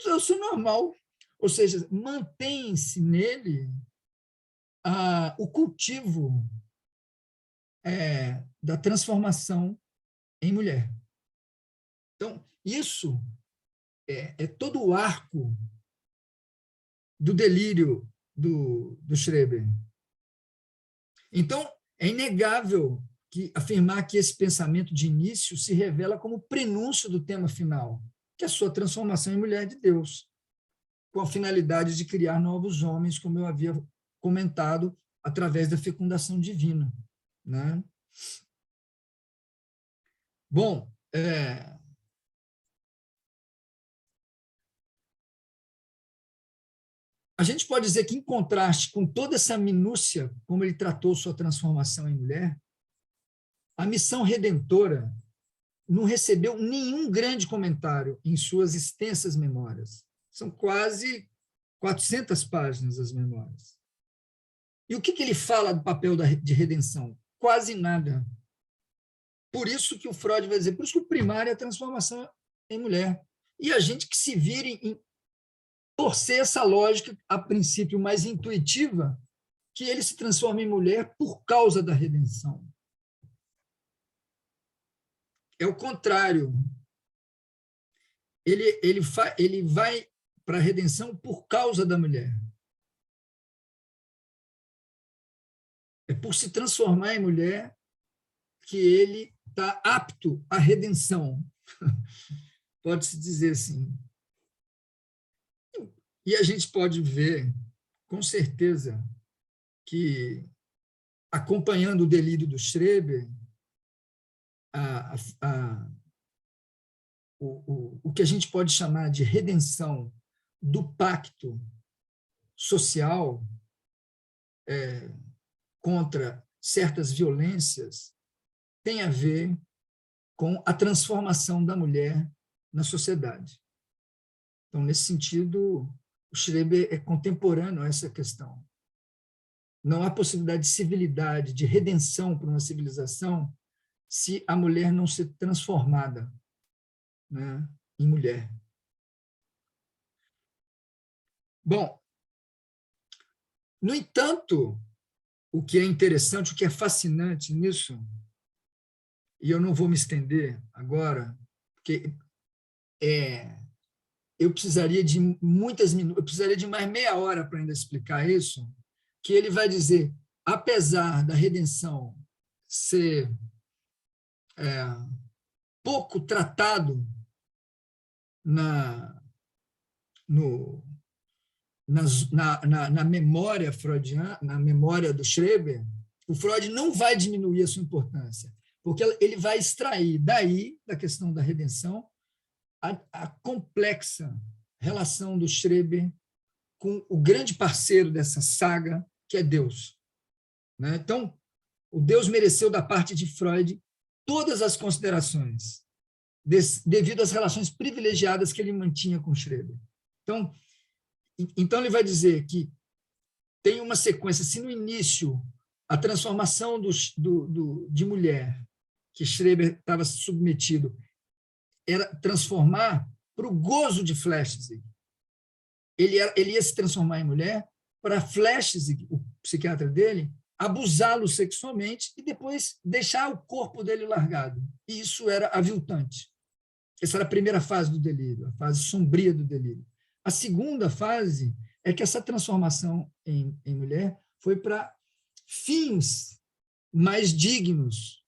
eu sou normal. Ou seja, mantém-se nele o cultivo da transformação em mulher. Então, isso é todo o arco do delírio do Schreber. Então, é inegável afirmar que esse pensamento de início se revela como prenúncio do tema final, que é a sua transformação em mulher de Deus, com a finalidade de criar novos homens, como eu havia comentado, através da fecundação divina, né? Bom, a gente pode dizer que, em contraste com toda essa minúcia, como ele tratou sua transformação em mulher, a missão redentora não recebeu nenhum grande comentário em suas extensas memórias. São quase 400 páginas as memórias. E o que ele fala do papel de redenção? Quase nada. Por isso que o Freud vai dizer, por isso que o primário é a transformação em mulher. E a gente que se vire em torcer essa lógica, a princípio mais intuitiva, que ele se transforma em mulher por causa da redenção. É o contrário. Ele vai para a redenção por causa da mulher. É por se transformar em mulher que ele está apto à redenção. Pode-se dizer assim. E a gente pode ver, com certeza, que, acompanhando o delírio do Schreber, o que a gente pode chamar de redenção do pacto social contra certas violências tem a ver com a transformação da mulher na sociedade. Então, nesse sentido, o Schreber é contemporâneo a essa questão. Não há possibilidade de civilidade, de redenção para uma civilização, se a mulher não ser transformada, né, em mulher. Bom, no entanto, o que é interessante, o que é fascinante nisso, e eu não vou me estender agora, porque eu precisaria de muitas minutos, eu precisaria de mais meia hora para ainda explicar isso, que ele vai dizer, apesar da redenção ser pouco tratado na memória freudiana, na memória do Schreber, o Freud não vai diminuir a sua importância, porque ele vai extrair daí, da questão da redenção, a complexa relação do Schreber com o grande parceiro dessa saga, que é Deus. Né? Então, o Deus mereceu da parte de Freud todas as considerações, devido às relações privilegiadas que ele mantinha com Schreber. Então ele vai dizer que tem uma sequência, se no início a transformação de mulher que Schreber estava submetido era transformar para o gozo de Flechsig. Ele ia se transformar em mulher para Flechsig, o psiquiatra dele, abusá-lo sexualmente e depois deixar o corpo dele largado. E isso era aviltante. Essa era a primeira fase do delírio, a fase sombria do delírio. A segunda fase é que essa transformação em mulher foi para fins mais dignos,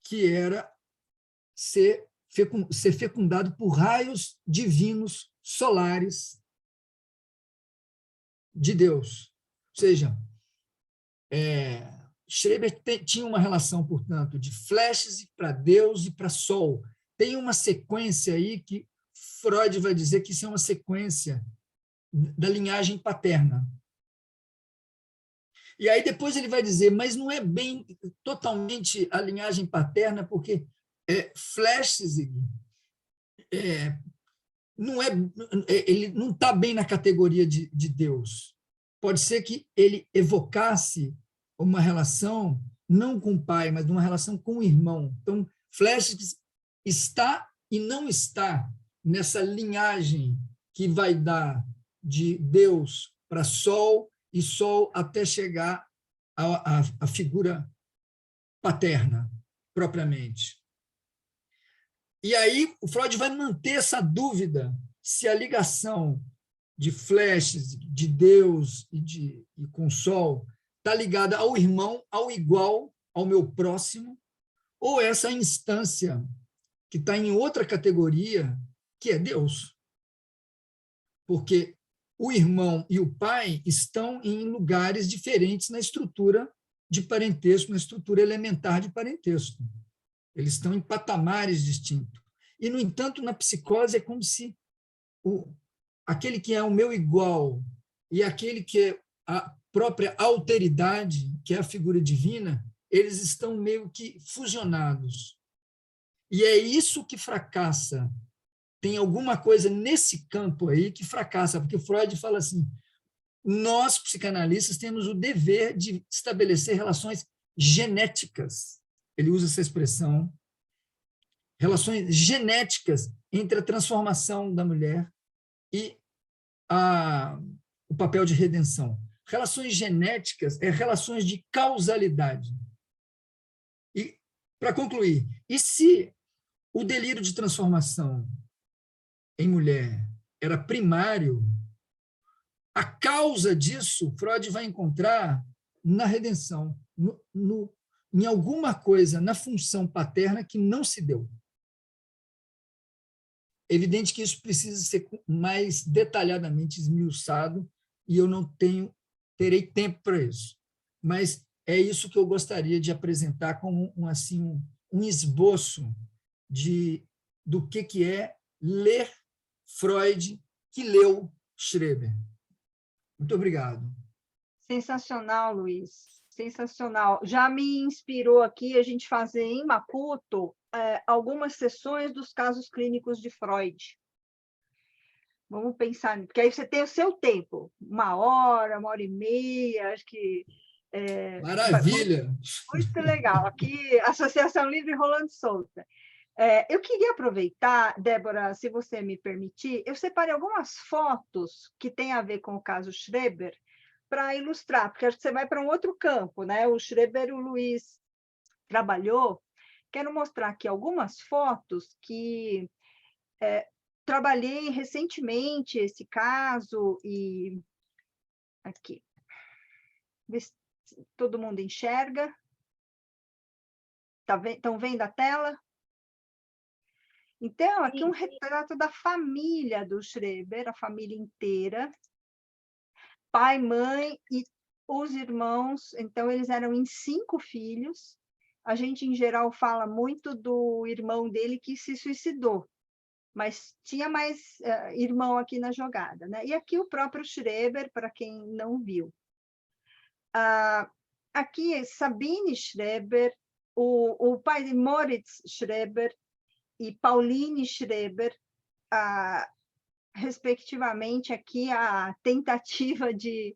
que era ser fecundado por raios divinos solares de Deus. Ou seja, Schreber tinha uma relação, portanto, de flechas para Deus e para Sol. Tem uma sequência aí que Freud vai dizer que isso é uma sequência da linhagem paterna. E aí depois ele vai dizer, mas não é bem totalmente a linhagem paterna, porque Flechsig ele não está bem na categoria de Deus. Pode ser que ele evocasse uma relação, não com o pai, mas uma relação com o irmão. Então, Flechsig está e não está nessa linhagem que vai dar de Deus para Sol e Sol até chegar à figura paterna, propriamente. E aí o Freud vai manter essa dúvida se a ligação de flashes, de Deus e com sol, está ligada ao irmão, ao igual, ao meu próximo, ou essa instância que está em outra categoria, que é Deus? Porque o irmão e o pai estão em lugares diferentes na estrutura de parentesco, na estrutura elementar de parentesco. Eles estão em patamares distintos. E, no entanto, na psicose é como se aquele que é o meu igual e aquele que é a própria alteridade, que é a figura divina, eles estão meio que fusionados. E é isso que fracassa. Tem alguma coisa nesse campo aí que fracassa, porque Freud fala assim, nós, psicanalistas, temos o dever de estabelecer relações genéticas. Ele usa essa expressão, relações genéticas entre a transformação da mulher e o papel de redenção. Relações genéticas é relações de causalidade. E, para concluir, e se o delírio de transformação em mulher era primário, a causa disso Freud vai encontrar na redenção, em alguma coisa, na função paterna que não se deu. É evidente que isso precisa ser mais detalhadamente esmiuçado e eu não terei tempo para isso. Mas é isso que eu gostaria de apresentar como um esboço do que é ler Freud, que leu Schreber. Muito obrigado. Sensacional, Luiz. Sensacional. Já me inspirou aqui a gente fazer em Maputo algumas sessões dos casos clínicos de Freud. Vamos pensar, porque aí você tem o seu tempo, 1 hora e meia, acho que... Maravilha! Muito legal. Aqui, Associação Livre Rolando Solta. Eu queria aproveitar, Débora, se você me permitir, eu separei algumas fotos que têm a ver com o caso Schreber para ilustrar, porque acho que você vai para um outro campo, né? O Schreber, o Luiz trabalhou. Quero mostrar aqui algumas fotos que trabalhei recentemente esse caso e aqui. Vê se todo mundo enxerga. Estão vendo a tela? Então, aqui um retrato da família do Schreber, a família inteira, pai, mãe e os irmãos. Então, eles eram em 5 filhos. A gente, em geral, fala muito do irmão dele que se suicidou, mas tinha mais irmão aqui na jogada, né? E aqui o próprio Schreber, para quem não viu. Aqui, Sabine Schreber, o pai de Moritz Schreber, e Pauline Schreber, respectivamente, aqui a tentativa de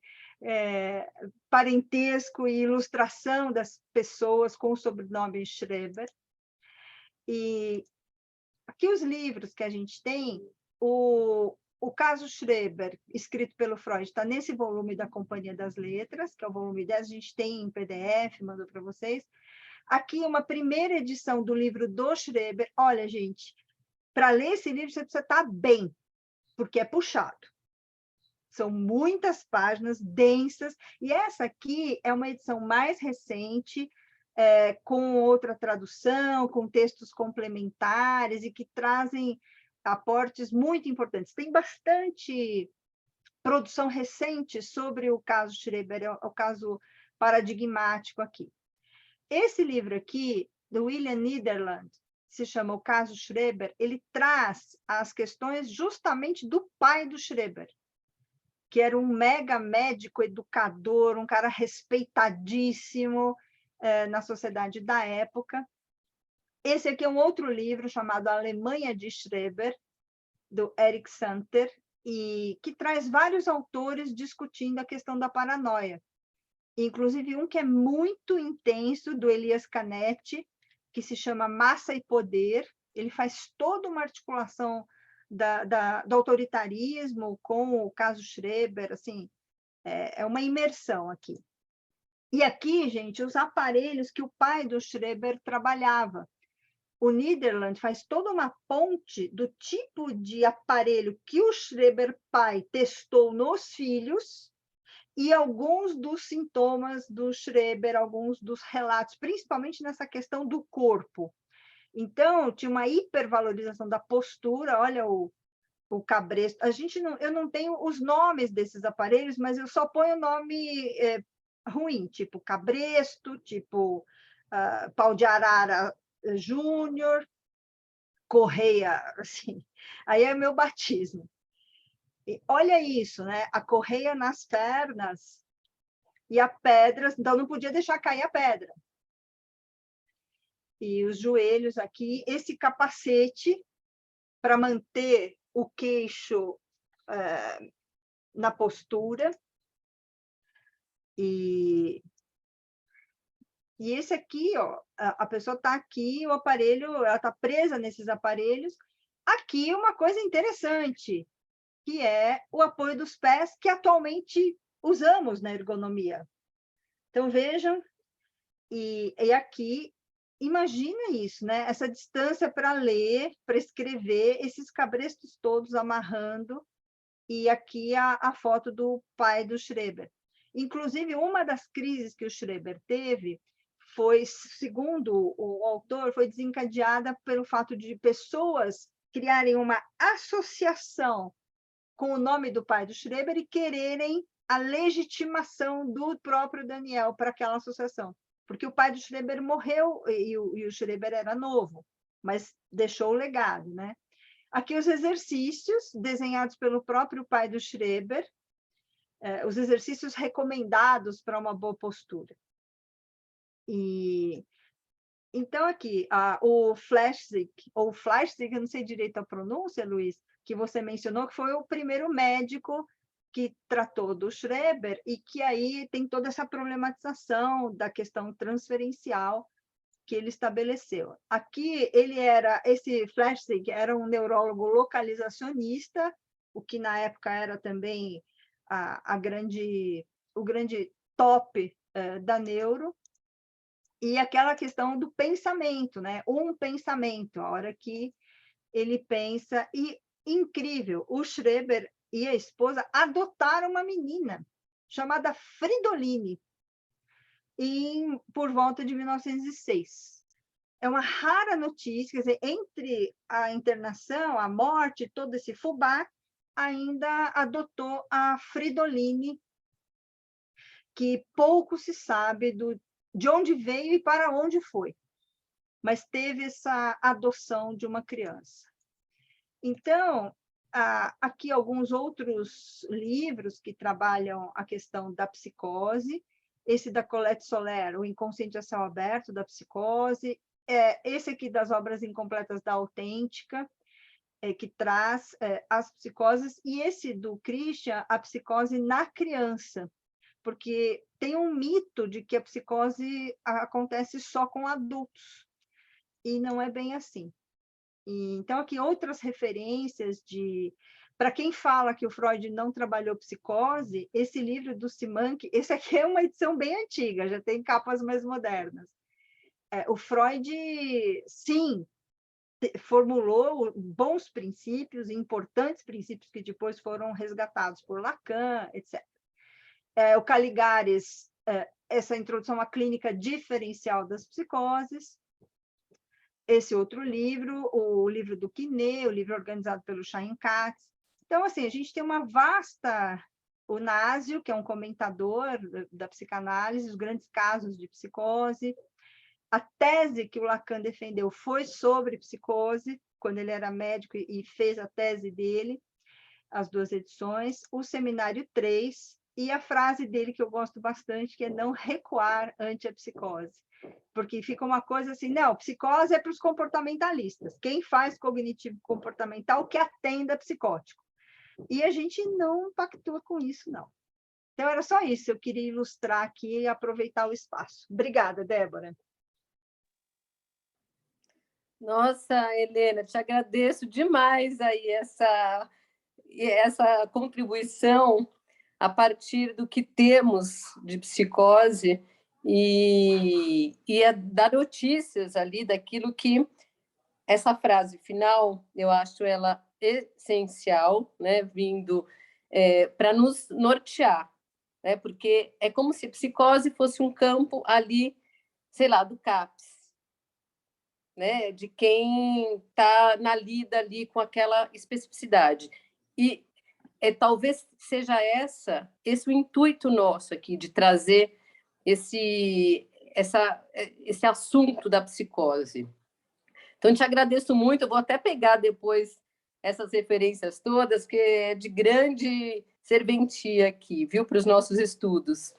parentesco e ilustração das pessoas com o sobrenome Schreber. E aqui os livros que a gente tem, o caso Schreber, escrito pelo Freud, está nesse volume da Companhia das Letras, que é o volume 10, a gente tem em PDF, mando para vocês. Aqui uma primeira edição do livro do Schreber. Olha, gente, para ler esse livro você precisa estar bem, porque é puxado. São muitas páginas densas, e essa aqui é uma edição mais recente, com outra tradução, com textos complementares, e que trazem aportes muito importantes. Tem bastante produção recente sobre o caso Schreber, é o caso paradigmático aqui. Esse livro aqui, do William Nederland, se chama O Caso Schreber, ele traz as questões justamente do pai do Schreber, que era um mega médico, educador, um cara respeitadíssimo na sociedade da época. Esse aqui é um outro livro chamado A Alemanha de Schreber, do Eric Santer, e que traz vários autores discutindo a questão da paranoia. Inclusive um que é muito intenso, do Elias Canetti, que se chama Massa e Poder. Ele faz toda uma articulação do autoritarismo com o caso Schreber, assim, é uma imersão aqui. E aqui, gente, os aparelhos que o pai do Schreber trabalhava. o Niederland faz toda uma ponte do tipo de aparelho que o Schreber pai testou nos filhos e alguns dos sintomas do Schreber, alguns dos relatos, principalmente nessa questão do corpo. Então, tinha uma hipervalorização da postura, olha o cabresto. Eu não tenho os nomes desses aparelhos, mas eu só ponho o nome ruim, tipo cabresto, tipo pau de arara júnior, correia, assim. Aí é meu batismo. E olha isso, né? A correia nas pernas e a pedra, então não podia deixar cair a pedra. E os joelhos aqui, esse capacete para manter o queixo na postura. E esse aqui, ó, a pessoa está aqui, o aparelho, ela está presa nesses aparelhos. Aqui uma coisa interessante, que é o apoio dos pés, que atualmente usamos na ergonomia. Então, vejam, e aqui, imagina isso, né? Essa distância para ler, para escrever, esses cabrestos todos amarrando, e aqui a foto do pai do Schreber. Inclusive, uma das crises que o Schreber teve foi, segundo o autor, foi desencadeada pelo fato de pessoas criarem uma associação com o nome do pai do Schreber e quererem a legitimação do próprio Daniel para aquela associação. Porque o pai do Schreber morreu e o Schreber era novo, mas deixou o legado, né? Aqui os exercícios desenhados pelo próprio pai do Schreber, os exercícios recomendados para uma boa postura. E então aqui o Flechsig, ou Flechsig, eu não sei direito a pronúncia, Luiz, que você mencionou, que foi o primeiro médico que tratou do Schreber e que aí tem toda essa problematização da questão transferencial que ele estabeleceu. Aqui esse Flechsig era um neurólogo localizacionista, o que na época era também o grande top da neuro, e aquela questão do pensamento, né? Um pensamento, a hora que ele pensa, e incrível, o Schreber e a esposa adotaram uma menina chamada Fridoline, por volta de 1906. É uma rara notícia, quer dizer, entre a internação, a morte, todo esse fubá, ainda adotou a Fridoline, que pouco se sabe de onde veio e para onde foi, mas teve essa adoção de uma criança. Então, aqui alguns outros livros que trabalham a questão da psicose, esse da Colette Soler, O Inconsciente a Céu Aberto, da psicose, esse aqui das Obras Incompletas da Autêntica, que traz as psicoses, e esse do Christian, a psicose na criança, porque tem um mito de que a psicose acontece só com adultos, e não é bem assim. Então, aqui outras referências para quem fala que o Freud não trabalhou psicose, esse livro do Simank, esse aqui é uma edição bem antiga, já tem capas mais modernas. O Freud, sim, formulou bons princípios, importantes princípios que depois foram resgatados por Lacan, etc. O Caligares, essa introdução à clínica diferencial das psicoses. Esse outro livro, o livro do Quinet, o livro organizado pelo Chaim Katz. Então, assim, a gente tem uma vasta... O Násio, que é um comentador da psicanálise, os grandes casos de psicose. A tese que o Lacan defendeu foi sobre psicose, quando ele era médico e fez a tese dele, as duas edições. O Seminário 3, e a frase dele que eu gosto bastante, que é não recuar ante a psicose. Porque fica uma coisa assim, não, psicose é para os comportamentalistas. Quem faz cognitivo comportamental que atenda psicótico. E a gente não pactua com isso, não. Então, era só isso. Eu queria ilustrar aqui e aproveitar o espaço. Obrigada, Débora. Nossa, Helena, te agradeço demais aí essa contribuição a partir do que temos de psicose e dar notícias ali daquilo que essa frase final, eu acho ela essencial, né, vindo para nos nortear, né, porque é como se psicose fosse um campo ali, sei lá, do CAPS, né, de quem está na lida ali com aquela especificidade. E talvez seja esse o intuito nosso aqui, de trazer esse assunto da psicose. Então, te agradeço muito. Eu vou até pegar depois essas referências todas, que é de grande serventia aqui, viu, para os nossos estudos.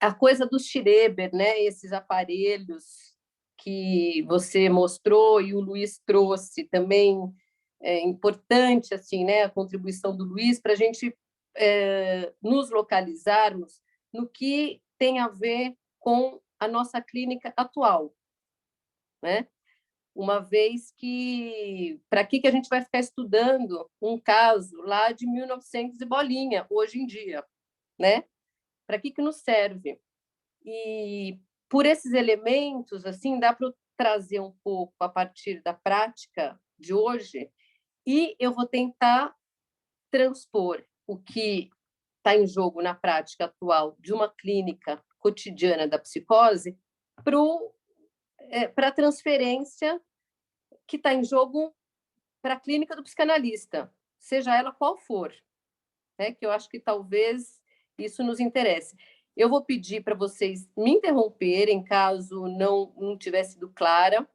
A coisa do Schreber, né? Esses aparelhos que você mostrou e o Luiz trouxe também, é importante assim, né? A contribuição do Luiz para a gente nos localizarmos no que tem a ver com a nossa clínica atual, né? Uma vez que, para que a gente vai ficar estudando um caso lá de 1900 e bolinha, hoje em dia, né? Para que nos serve? E por esses elementos, assim, dá para trazer um pouco a partir da prática de hoje, e eu vou tentar transpor o que está em jogo na prática atual de uma clínica cotidiana da psicose para a transferência que está em jogo para a clínica do psicanalista, seja ela qual for, né? Que eu acho que talvez isso nos interesse. Eu vou pedir para vocês me interromperem caso não tiver sido clara,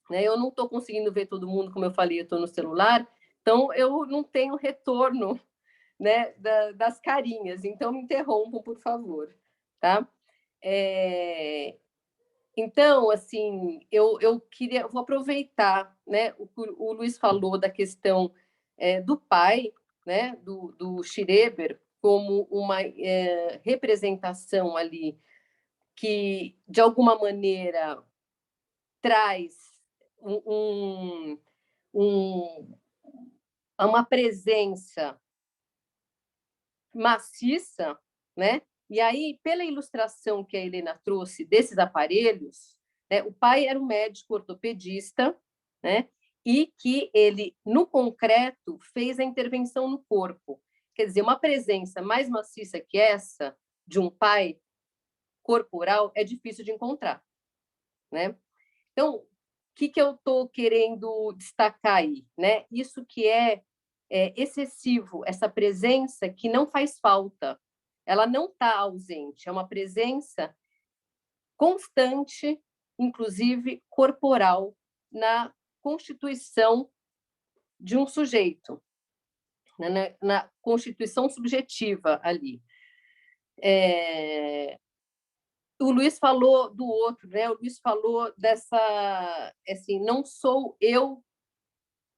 né? Eu não estou conseguindo ver todo mundo, como eu falei, eu estou no celular, então eu não tenho retorno, né, das carinhas, então me interrompam, por favor, tá? Então, assim, eu vou aproveitar, né? O Luiz falou da questão do pai, né? Do Schreber, como uma representação ali que, de alguma maneira, traz uma presença maciça, né? E aí, pela ilustração que a Helena trouxe desses aparelhos, né, o pai era um médico ortopedista, né? E que ele, no concreto, fez a intervenção no corpo. Quer dizer, uma presença mais maciça que essa de um pai corporal é difícil de encontrar, né? Então, o que eu estou querendo destacar aí, né? Isso que é excessivo, essa presença que não faz falta, ela não está ausente, é uma presença constante, inclusive corporal, na constituição de um sujeito, né? Na constituição subjetiva ali. O Luiz falou do outro, né? O Luiz falou dessa, assim, não sou eu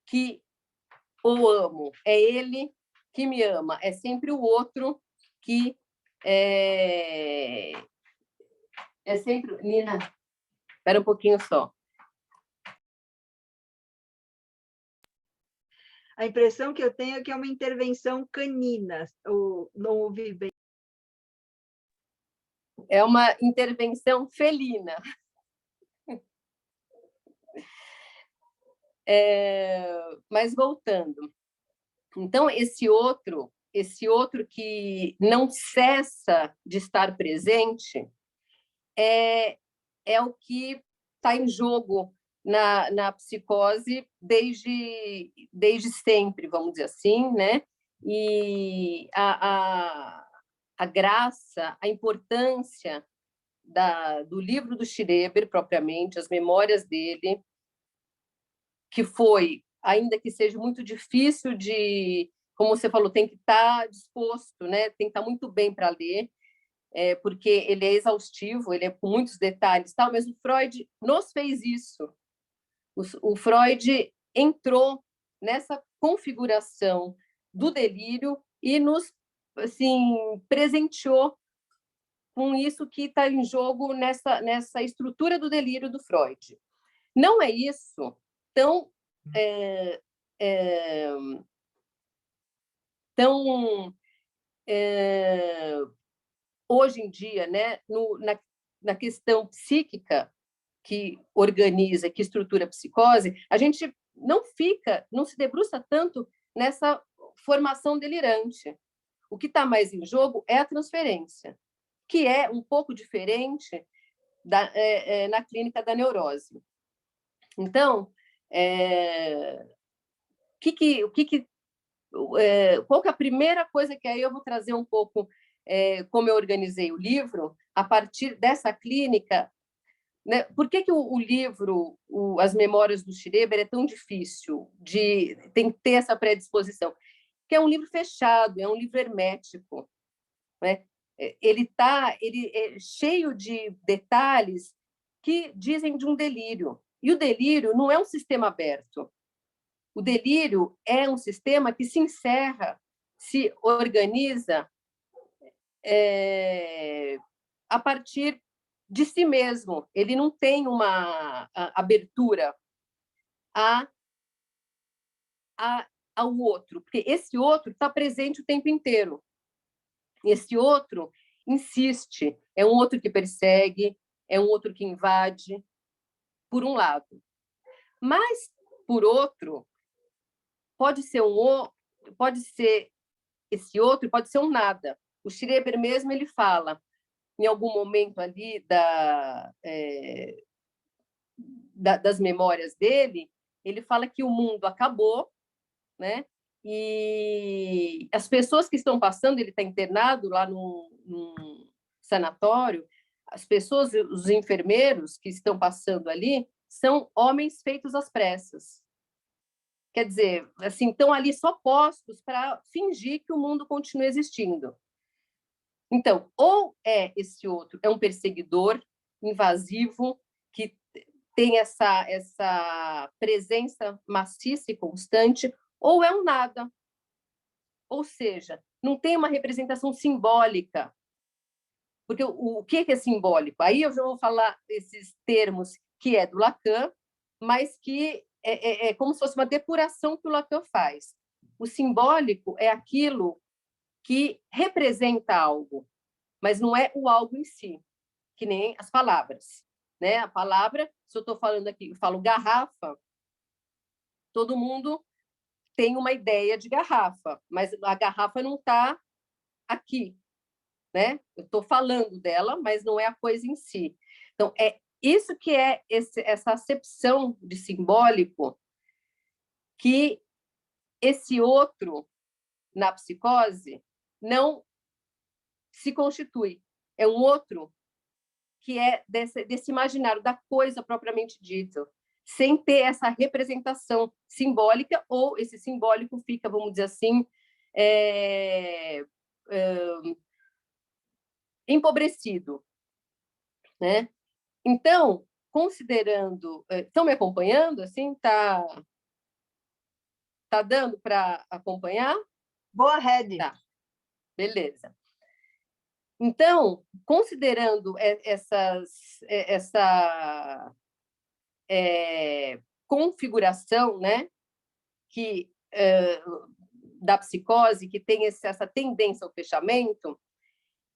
que o amo, é ele que me ama, é sempre o outro que é sempre... Nina, espera um pouquinho só. A impressão que eu tenho é que é uma intervenção canina, ou não ouvi bem. É uma intervenção felina. Mas voltando. Então, esse outro que não cessa de estar presente é o que está em jogo na psicose desde sempre, vamos dizer assim, né? E a graça, a importância do livro do Schreber, propriamente, as memórias dele, que foi, ainda que seja muito difícil de, como você falou, tem que estar disposto, né? Tem que estar muito bem para ler, porque ele é exaustivo, ele é com muitos detalhes, tal, mas o Freud nos fez isso. O Freud entrou nessa configuração do delírio e nos, assim, presenteou com isso que está em jogo nessa estrutura do delírio do Freud. Não é isso tão hoje em dia, né, na questão psíquica, que organiza, que estrutura a psicose, a gente não se debruça tanto nessa formação delirante. O que está mais em jogo é a transferência, que é um pouco diferente na clínica da neurose. Então, qual que é a primeira coisa que aí eu vou trazer um pouco como eu organizei o livro a partir dessa clínica, né? Por que o livro, As Memórias do Schreber, é tão difícil tem que ter essa predisposição? Porque é um livro fechado, é um livro hermético, né? Ele é cheio de detalhes que dizem de um delírio. E o delírio não é um sistema aberto. O delírio é um sistema que se encerra, se organiza a partir de si mesmo. Ele não tem uma abertura ao outro, porque esse outro está presente o tempo inteiro. Esse outro insiste, é um outro que persegue, é um outro que invade, por um lado. Mas, por outro, pode ser esse outro, pode ser um nada. O Schreber mesmo, ele fala, em algum momento ali das memórias dele, ele fala que o mundo acabou, né? E as pessoas que estão passando, ele está internado lá num sanatório, as pessoas, os enfermeiros que estão passando ali, são homens feitos às pressas. Quer dizer, assim, estão ali só postos para fingir que o mundo continua existindo. Então, ou esse outro é um perseguidor invasivo que tem essa presença maciça e constante, ou é um nada. Ou seja, não tem uma representação simbólica. Porque o que é simbólico? Aí eu já vou falar esses termos que é do Lacan, mas que é como se fosse uma depuração que o Lacan faz. O simbólico é aquilo que representa algo, mas não é o algo em si, que nem as palavras, né? A palavra, se eu estou falando aqui, eu falo garrafa, todo mundo tem uma ideia de garrafa, mas a garrafa não está aqui, né? Eu estou falando dela, mas não é a coisa em si. Então, é isso que é essa acepção de simbólico que esse outro, na psicose, não se constitui. É um outro que é desse imaginário, da coisa propriamente dita, sem ter essa representação simbólica, ou esse simbólico fica, vamos dizer assim, empobrecido, né? Então, considerando... Estão me acompanhando? Assim, tá dando para acompanhar? Boa, Rede. Tá, beleza. Então, considerando essa configuração, né, da psicose, que tem essa tendência ao fechamento,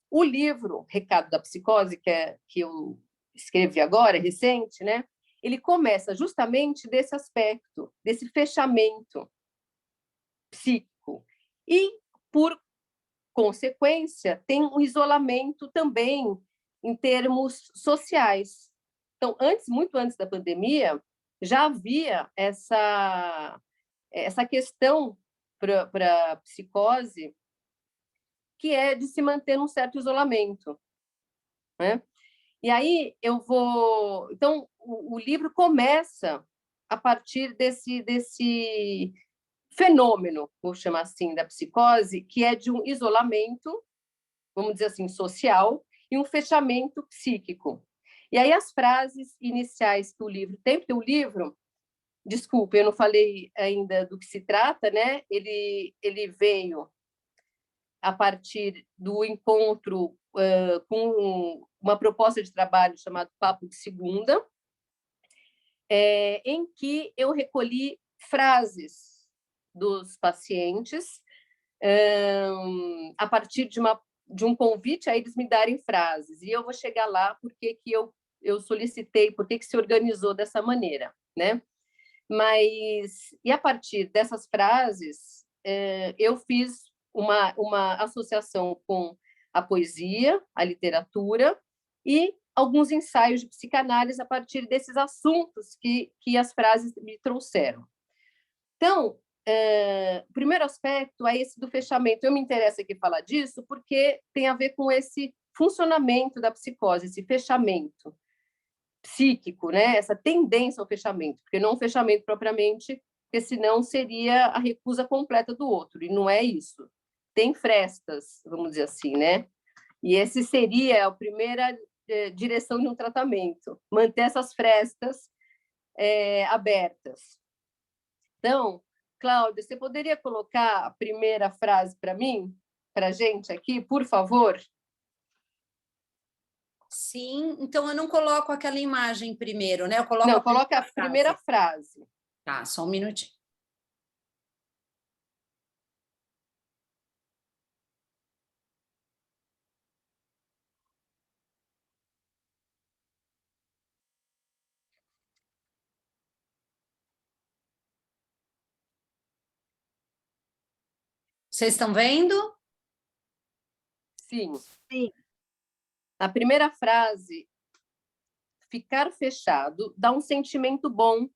o livro Recado da Psicose, que eu escrevi agora, recente, né, ele começa justamente desse aspecto, desse fechamento psíquico. E, por consequência, tem um isolamento também em termos sociais. Então, muito antes da pandemia, já havia essa questão para a psicose, que é de se manter num certo isolamento, né? E aí Então, o livro começa a partir desse fenômeno, vou chamar assim, da psicose, que é de um isolamento, vamos dizer assim, social, e um fechamento psíquico. E aí as frases iniciais que o livro tem, porque o livro, desculpe, eu não falei ainda do que se trata, né? Ele veio a partir do encontro com uma proposta de trabalho chamada Papo de Segunda, em que eu recolhi frases dos pacientes a partir de um convite a eles me darem frases. E eu vou chegar lá porque que eu eu solicitei por que se organizou dessa maneira, né? Mas, e a partir dessas frases, eu fiz uma associação com a poesia, a literatura e alguns ensaios de psicanálise a partir desses assuntos que as frases me trouxeram. Então, o primeiro aspecto é esse do fechamento. Eu me interesso aqui falar disso porque tem a ver com esse funcionamento da psicose, esse fechamento psíquico, né? Essa tendência ao fechamento, porque não um fechamento propriamente, porque senão seria a recusa completa do outro, e não é isso. Tem frestas, vamos dizer assim, né? E esse seria a primeira direção de um tratamento, manter essas frestas abertas. Então, Cláudia, você poderia colocar a primeira frase para mim, para a gente aqui, por favor? Sim, então eu não coloco aquela imagem primeiro, né? Eu coloco Não, coloca a primeira frase. Tá, só um minutinho. Vocês estão vendo? Sim. Sim. A primeira frase, ficar fechado, dá um sentimento bom,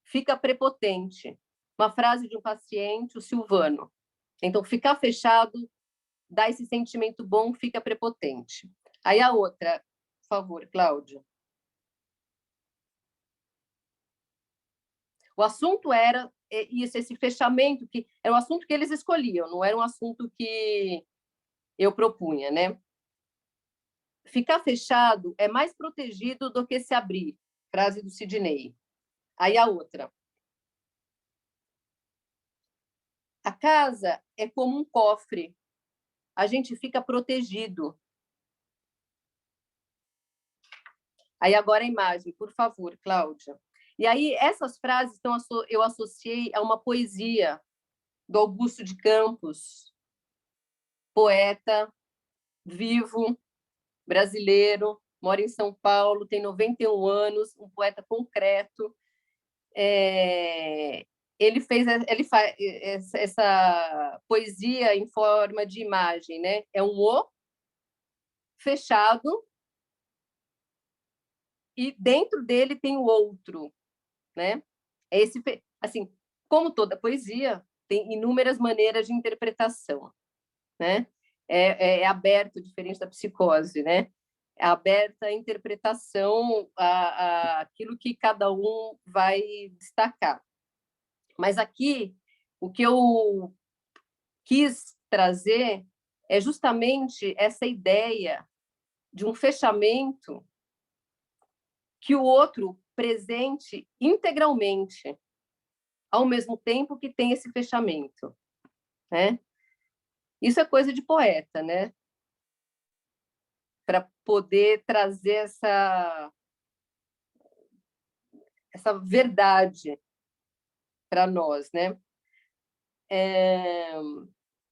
fica prepotente. Uma frase de um paciente, o Silvano. Então, ficar fechado, dá esse sentimento bom, fica prepotente. Aí a outra, por favor, Cláudia. O assunto era isso, esse fechamento, que era um assunto que eles escolhiam, não era um assunto que eu propunha, né? Ficar fechado é mais protegido do que se abrir, frase do Sidney. Aí a outra. A casa é como um cofre, a gente fica protegido. Aí agora a imagem, por favor, Cláudia. E aí essas frases eu associei a uma poesia do Augusto de Campos, poeta, vivo, brasileiro, mora em São Paulo, tem 91 anos, um poeta concreto. Ele faz essa poesia em forma de imagem, né? É um O fechado e dentro dele tem o outro, né? Assim, como toda poesia, tem inúmeras maneiras de interpretação, né? É aberto, diferente da psicose, né? É aberta a interpretação, aquilo que cada um vai destacar. Mas aqui, o que eu quis trazer é justamente essa ideia de um fechamento que o outro presente integralmente, ao mesmo tempo que tem esse fechamento, né? Isso é coisa de poeta, né? Para poder trazer essa verdade para nós, né?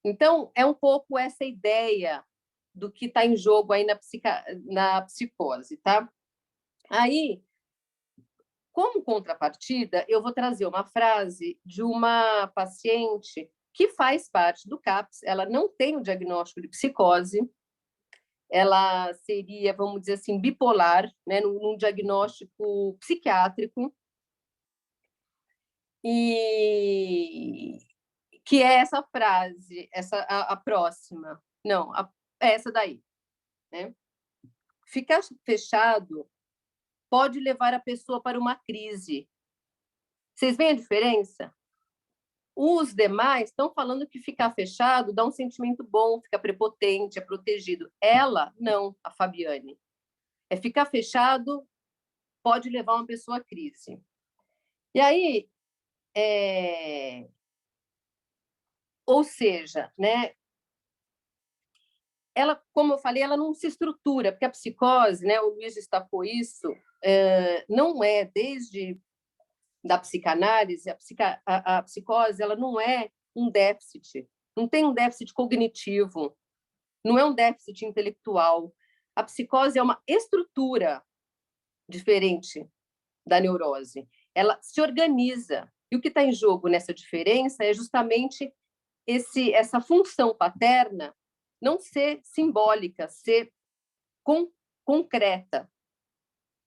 Então, é um pouco essa ideia do que está em jogo aí na psicose, tá? Aí, como contrapartida, eu vou trazer uma frase de uma paciente que faz parte do CAPS, ela não tem o diagnóstico de psicose, ela seria, vamos dizer assim, bipolar, né, num diagnóstico psiquiátrico, e que é essa frase, a próxima, não, essa daí, né? Ficar fechado pode levar a pessoa para uma crise. Vocês veem a diferença? Os demais estão falando que ficar fechado dá um sentimento bom, fica prepotente, é protegido. Ela, não, a Fabiane. Ficar fechado pode levar uma pessoa à crise. E aí, ou seja, né, ela, como eu falei, ela não se estrutura, porque a psicose, né, o Luiz destacou isso, não é desde da psicanálise, a psicose, ela não é um déficit, não tem um déficit cognitivo, não é um déficit intelectual. A psicose é uma estrutura diferente da neurose. Ela se organiza. E o que está em jogo nessa diferença é justamente essa função paterna não ser simbólica, ser concreta,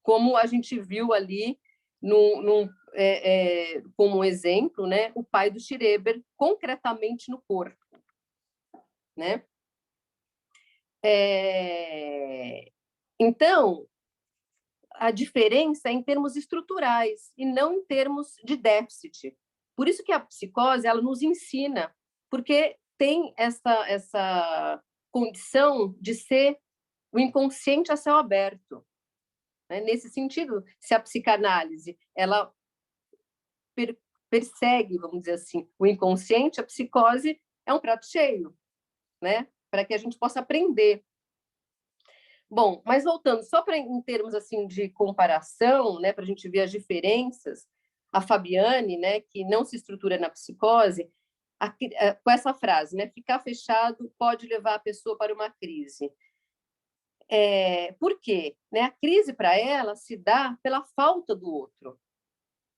como a gente viu ali como exemplo, né, o pai do Schreber concretamente no corpo, né? Então, a diferença é em termos estruturais e não em termos de déficit. Por isso que a psicose ela nos ensina, porque tem essa condição de ser o inconsciente a céu aberto. Né? Nesse sentido, se a psicanálise ela persegue, vamos dizer assim, o inconsciente, a psicose é um prato cheio, né? Para que a gente possa aprender. Bom, mas voltando, só para em termos assim de comparação, né, para a gente ver as diferenças, a Fabiane, né, que não se estrutura na psicose, com essa frase, né, ficar fechado pode levar a pessoa para uma crise. Por quê? Né, a crise para ela se dá pela falta do outro,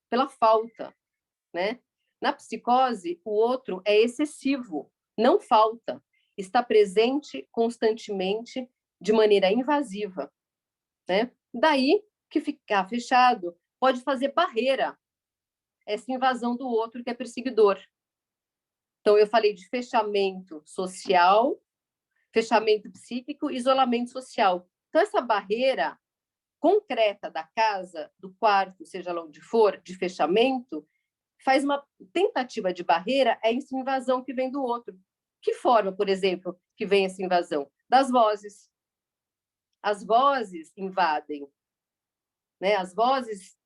pela falta, né? Na psicose, o outro é excessivo, não falta, está presente constantemente de maneira invasiva, né? Daí que ficar fechado pode fazer barreira essa invasão do outro que é perseguidor. Então, eu falei de fechamento social, fechamento psíquico, isolamento social. Então, essa barreira concreta da casa, do quarto, seja lá onde for, de fechamento, faz uma tentativa de barreira, é essa invasão que vem do outro. Que forma, por exemplo, que vem essa invasão? Das vozes. As vozes invadem, né? As vozes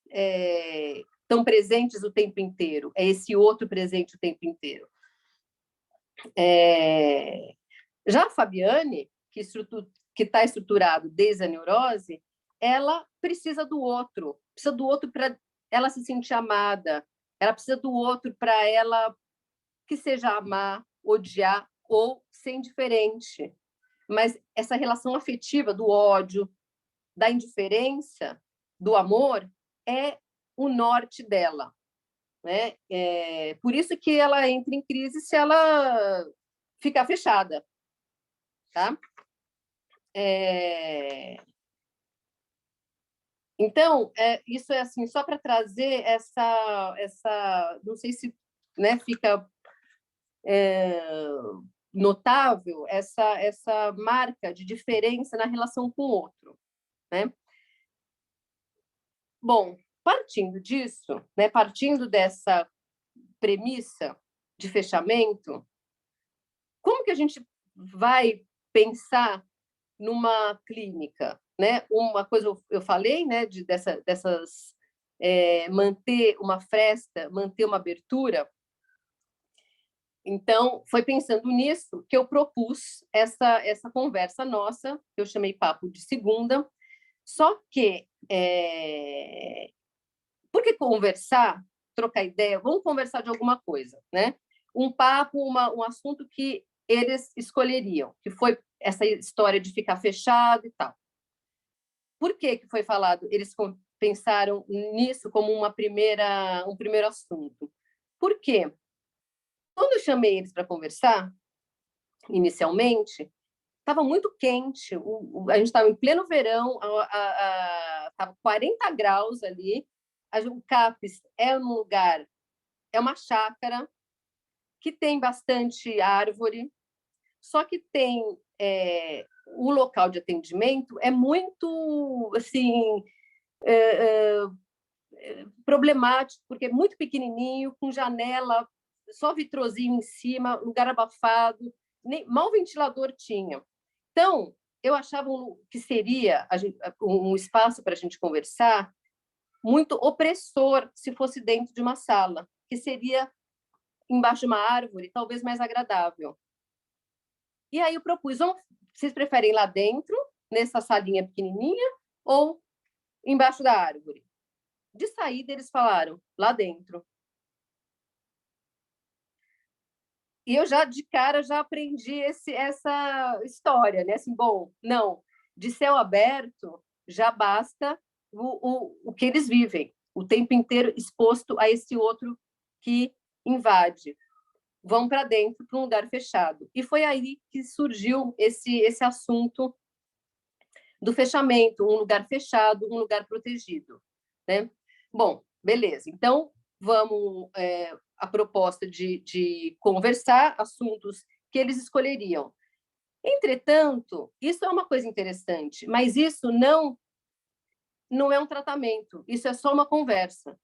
estão presentes o tempo inteiro. É esse outro presente o tempo inteiro. Já a Fabiane, que está estruturado desde a neurose, ela precisa do outro para ela se sentir amada, ela precisa do outro para ela que seja amar, odiar ou ser indiferente. Mas essa relação afetiva do ódio, da indiferença, do amor, é o norte dela. Né? Por isso que ela entra em crise se ela ficar fechada. Tá? Então, isso é assim, só para trazer essa, não sei se, né, fica notável essa marca de diferença na relação com o outro, né? Bom, partindo disso, né, partindo dessa premissa de fechamento, como que a gente vai pensar numa clínica, né? Uma coisa eu falei, né, dessas manter uma fresta, manter uma abertura. Então, foi pensando nisso que eu propus essa conversa nossa, que eu chamei Papo de Segunda. Só que, por que conversar, trocar ideia? Vamos conversar de alguma coisa, né? Um papo, um assunto que eles escolheriam, que foi essa história de ficar fechado e tal. Por que foi falado? Eles pensaram nisso como um primeiro assunto. Por quê? Quando eu chamei eles para conversar, inicialmente, estava muito quente, a gente estava em pleno verão, estava 40 graus ali, o CAPES é um lugar, é uma chácara, que tem bastante árvore, só que tem o local de atendimento é muito assim problemático, porque é muito pequenininho, com janela, só vitrozinho em cima, lugar abafado, mal ventilador tinha. Então, eu achava que seria um espaço para a gente conversar muito opressor se fosse dentro de uma sala, que seria embaixo de uma árvore, talvez mais agradável. E aí eu propus, vocês preferem lá dentro, nessa salinha pequenininha, ou embaixo da árvore? De saída, eles falaram, lá dentro. E eu já, de cara, já aprendi essa história, né? Assim, bom, não, de céu aberto já basta o que eles vivem, o tempo inteiro exposto a esse outro que invade. Vão para dentro, para um lugar fechado. E foi aí que surgiu esse assunto do fechamento, um lugar fechado, um lugar protegido, né? Bom, beleza. Então, vamos a proposta de conversar assuntos que eles escolheriam. Entretanto, isso é uma coisa interessante, mas isso não é um tratamento, isso é só uma conversa.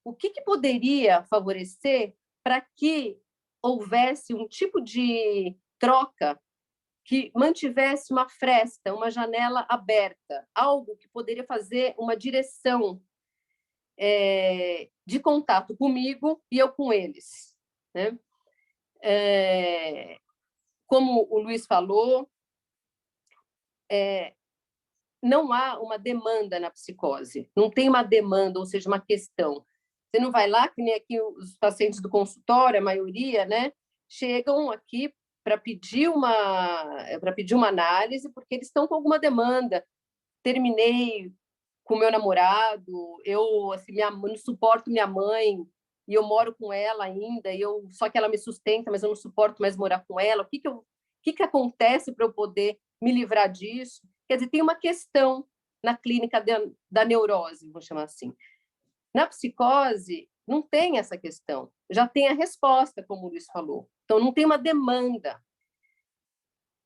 O que poderia favorecer para que houvesse um tipo de troca que mantivesse uma fresta, uma janela aberta, algo que poderia fazer uma direção de contato comigo e eu com eles, né? Como o Luiz falou, não há uma demanda na psicose, não tem uma demanda, ou seja, uma questão. Você não vai lá, que nem aqui os pacientes do consultório, a maioria, né, chegam aqui para pedir uma análise, porque eles estão com alguma demanda. Terminei com meu namorado, eu assim, não suporto minha mãe, e eu moro com ela ainda, só que ela me sustenta, mas eu não suporto mais morar com ela. O que acontece para eu poder me livrar disso? Quer dizer, tem uma questão na clínica da neurose, vamos chamar assim. Na psicose, não tem essa questão. Já tem a resposta, como o Luiz falou. Então, não tem uma demanda.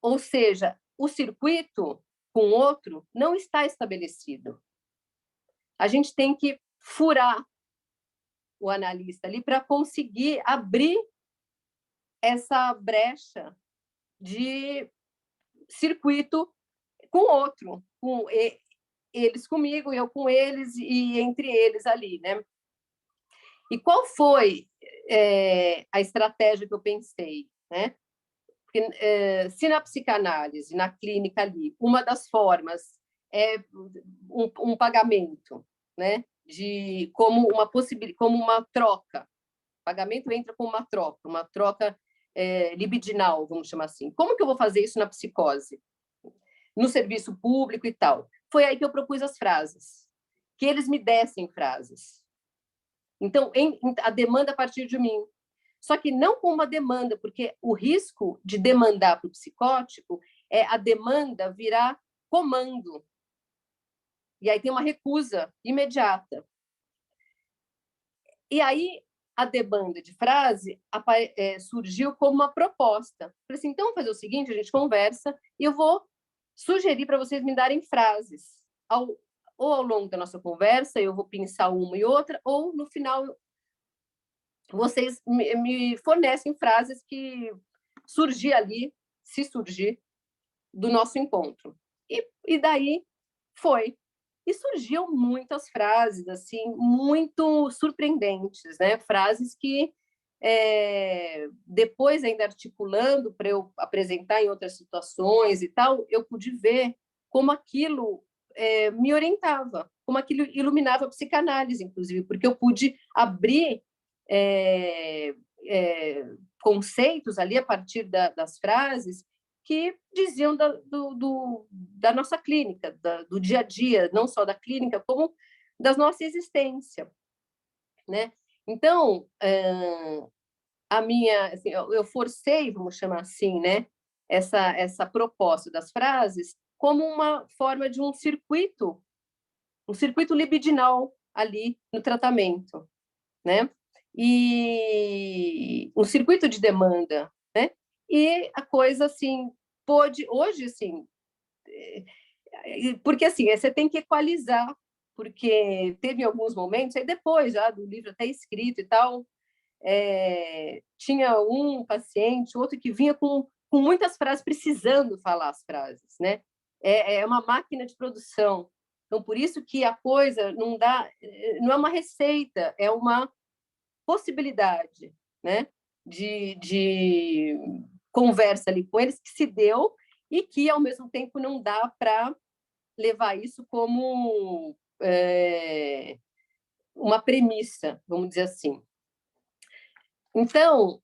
Ou seja, o circuito com o outro não está estabelecido. A gente tem que furar o analista ali para conseguir abrir essa brecha de circuito com o outro, com eles comigo, eu com eles e entre eles ali, né? E qual foi a estratégia que eu pensei, né? Porque, se na psicanálise, na clínica ali, uma das formas é um pagamento, né? Como uma possibilidade, como uma troca. O pagamento entra como uma troca libidinal, vamos chamar assim. Como que eu vou fazer isso na psicose? No serviço público e tal. Foi aí que eu propus as frases, que eles me dessem frases. Então, a demanda a partir de mim. Só que não como uma demanda, porque o risco de demandar para o psicótico é a demanda virar comando. E aí tem uma recusa imediata. E aí a demanda de frase surgiu como uma proposta. Falei assim, então vamos fazer o seguinte, a gente conversa e eu vou sugerir para vocês me darem frases. Ou ao longo da nossa conversa eu vou pensar uma e outra, ou no final vocês me fornecem frases que surgir ali, se surgir, do nosso encontro. E daí foi. E surgiam muitas frases, assim, muito surpreendentes, né? Frases que, depois, ainda articulando para eu apresentar em outras situações e tal, eu pude ver como aquilo me orientava, como aquilo iluminava a psicanálise, inclusive, porque eu pude abrir conceitos ali a partir das frases que diziam da nossa clínica, do dia a dia, não só da clínica, como da nossa existência, né? Então, assim, eu forcei, vamos chamar assim, né, essa proposta das frases como uma forma de um circuito libidinal ali no tratamento, né? E um circuito de demanda, né? E a coisa, assim, pôde... Hoje, assim... Porque, assim, você tem que equalizar, porque teve alguns momentos, aí depois já do livro até escrito e tal, tinha um paciente, outro que vinha com muitas frases, precisando falar as frases, né? É uma máquina de produção. Então, por isso que a coisa não é uma receita, é uma possibilidade, né, de conversa ali com eles que se deu e que, ao mesmo tempo, não dá para levar isso como uma premissa, vamos dizer assim. Então,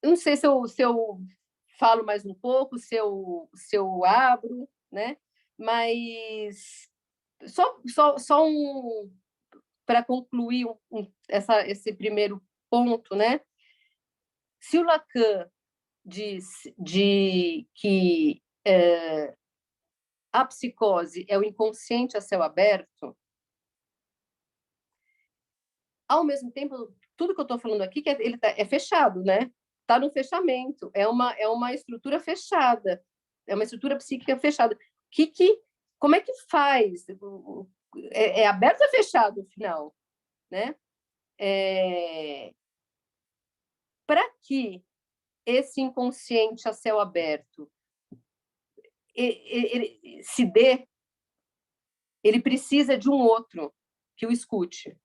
não sei se eu falo mais um pouco, se eu abro, né? Mas só para concluir esse primeiro ponto, né? Se o Lacan diz que a psicose é o inconsciente a céu aberto, ao mesmo tempo, tudo que eu estou falando aqui, ele é fechado, né? Está no fechamento, é uma estrutura fechada, é uma estrutura psíquica fechada. Como é que faz? É aberto ou fechado, afinal? Né? Para que esse inconsciente a céu aberto ele se dê, ele precisa de um outro que o escute.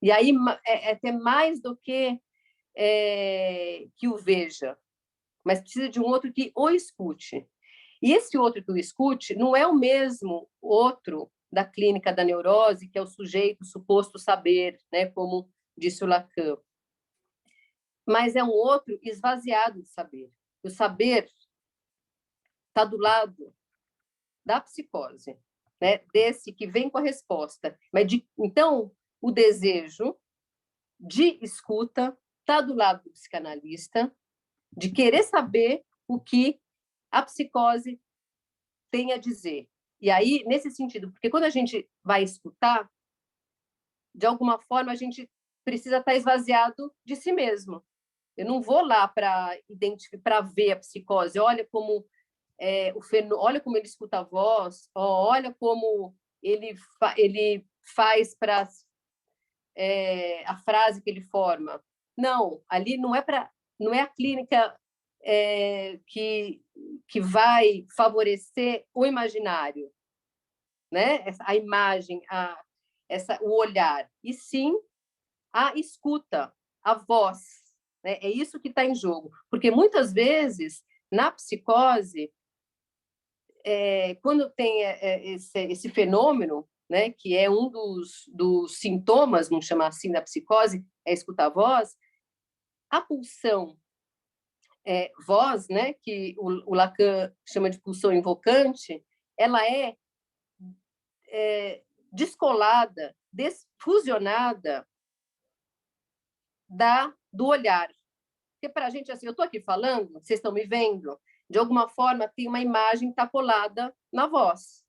E aí é até mais do que o veja, mas precisa de um outro que o escute. E esse outro que o escute não é o mesmo outro da clínica da neurose, que é o sujeito suposto saber, né, como disse o Lacan. Mas é um outro esvaziado de saber. O saber está do lado da psicose, né, desse que vem com a resposta. Então, o desejo de escuta está do lado do psicanalista, de querer saber o que a psicose tem a dizer. E aí, nesse sentido, porque quando a gente vai escutar, de alguma forma, a gente precisa estar esvaziado de si mesmo. Eu não vou lá para identificar, para ver a psicose. Olha como olha como ele escuta a voz, olha como ele faz para a frase que ele forma. Não, ali não é a clínica que vai favorecer o imaginário, né? A imagem, o olhar, e sim a escuta, a voz, né? É isso que está em jogo, porque muitas vezes na psicose, quando tem esse fenômeno, né, que é um dos sintomas, vamos chamar assim, da psicose, é escutar a voz, a pulsão voz, né, que o Lacan chama de pulsão invocante, ela é descolada, desfusionada do olhar. Porque para a gente, assim, eu estou aqui falando, vocês estão me vendo, de alguma forma tem uma imagem que está colada na voz.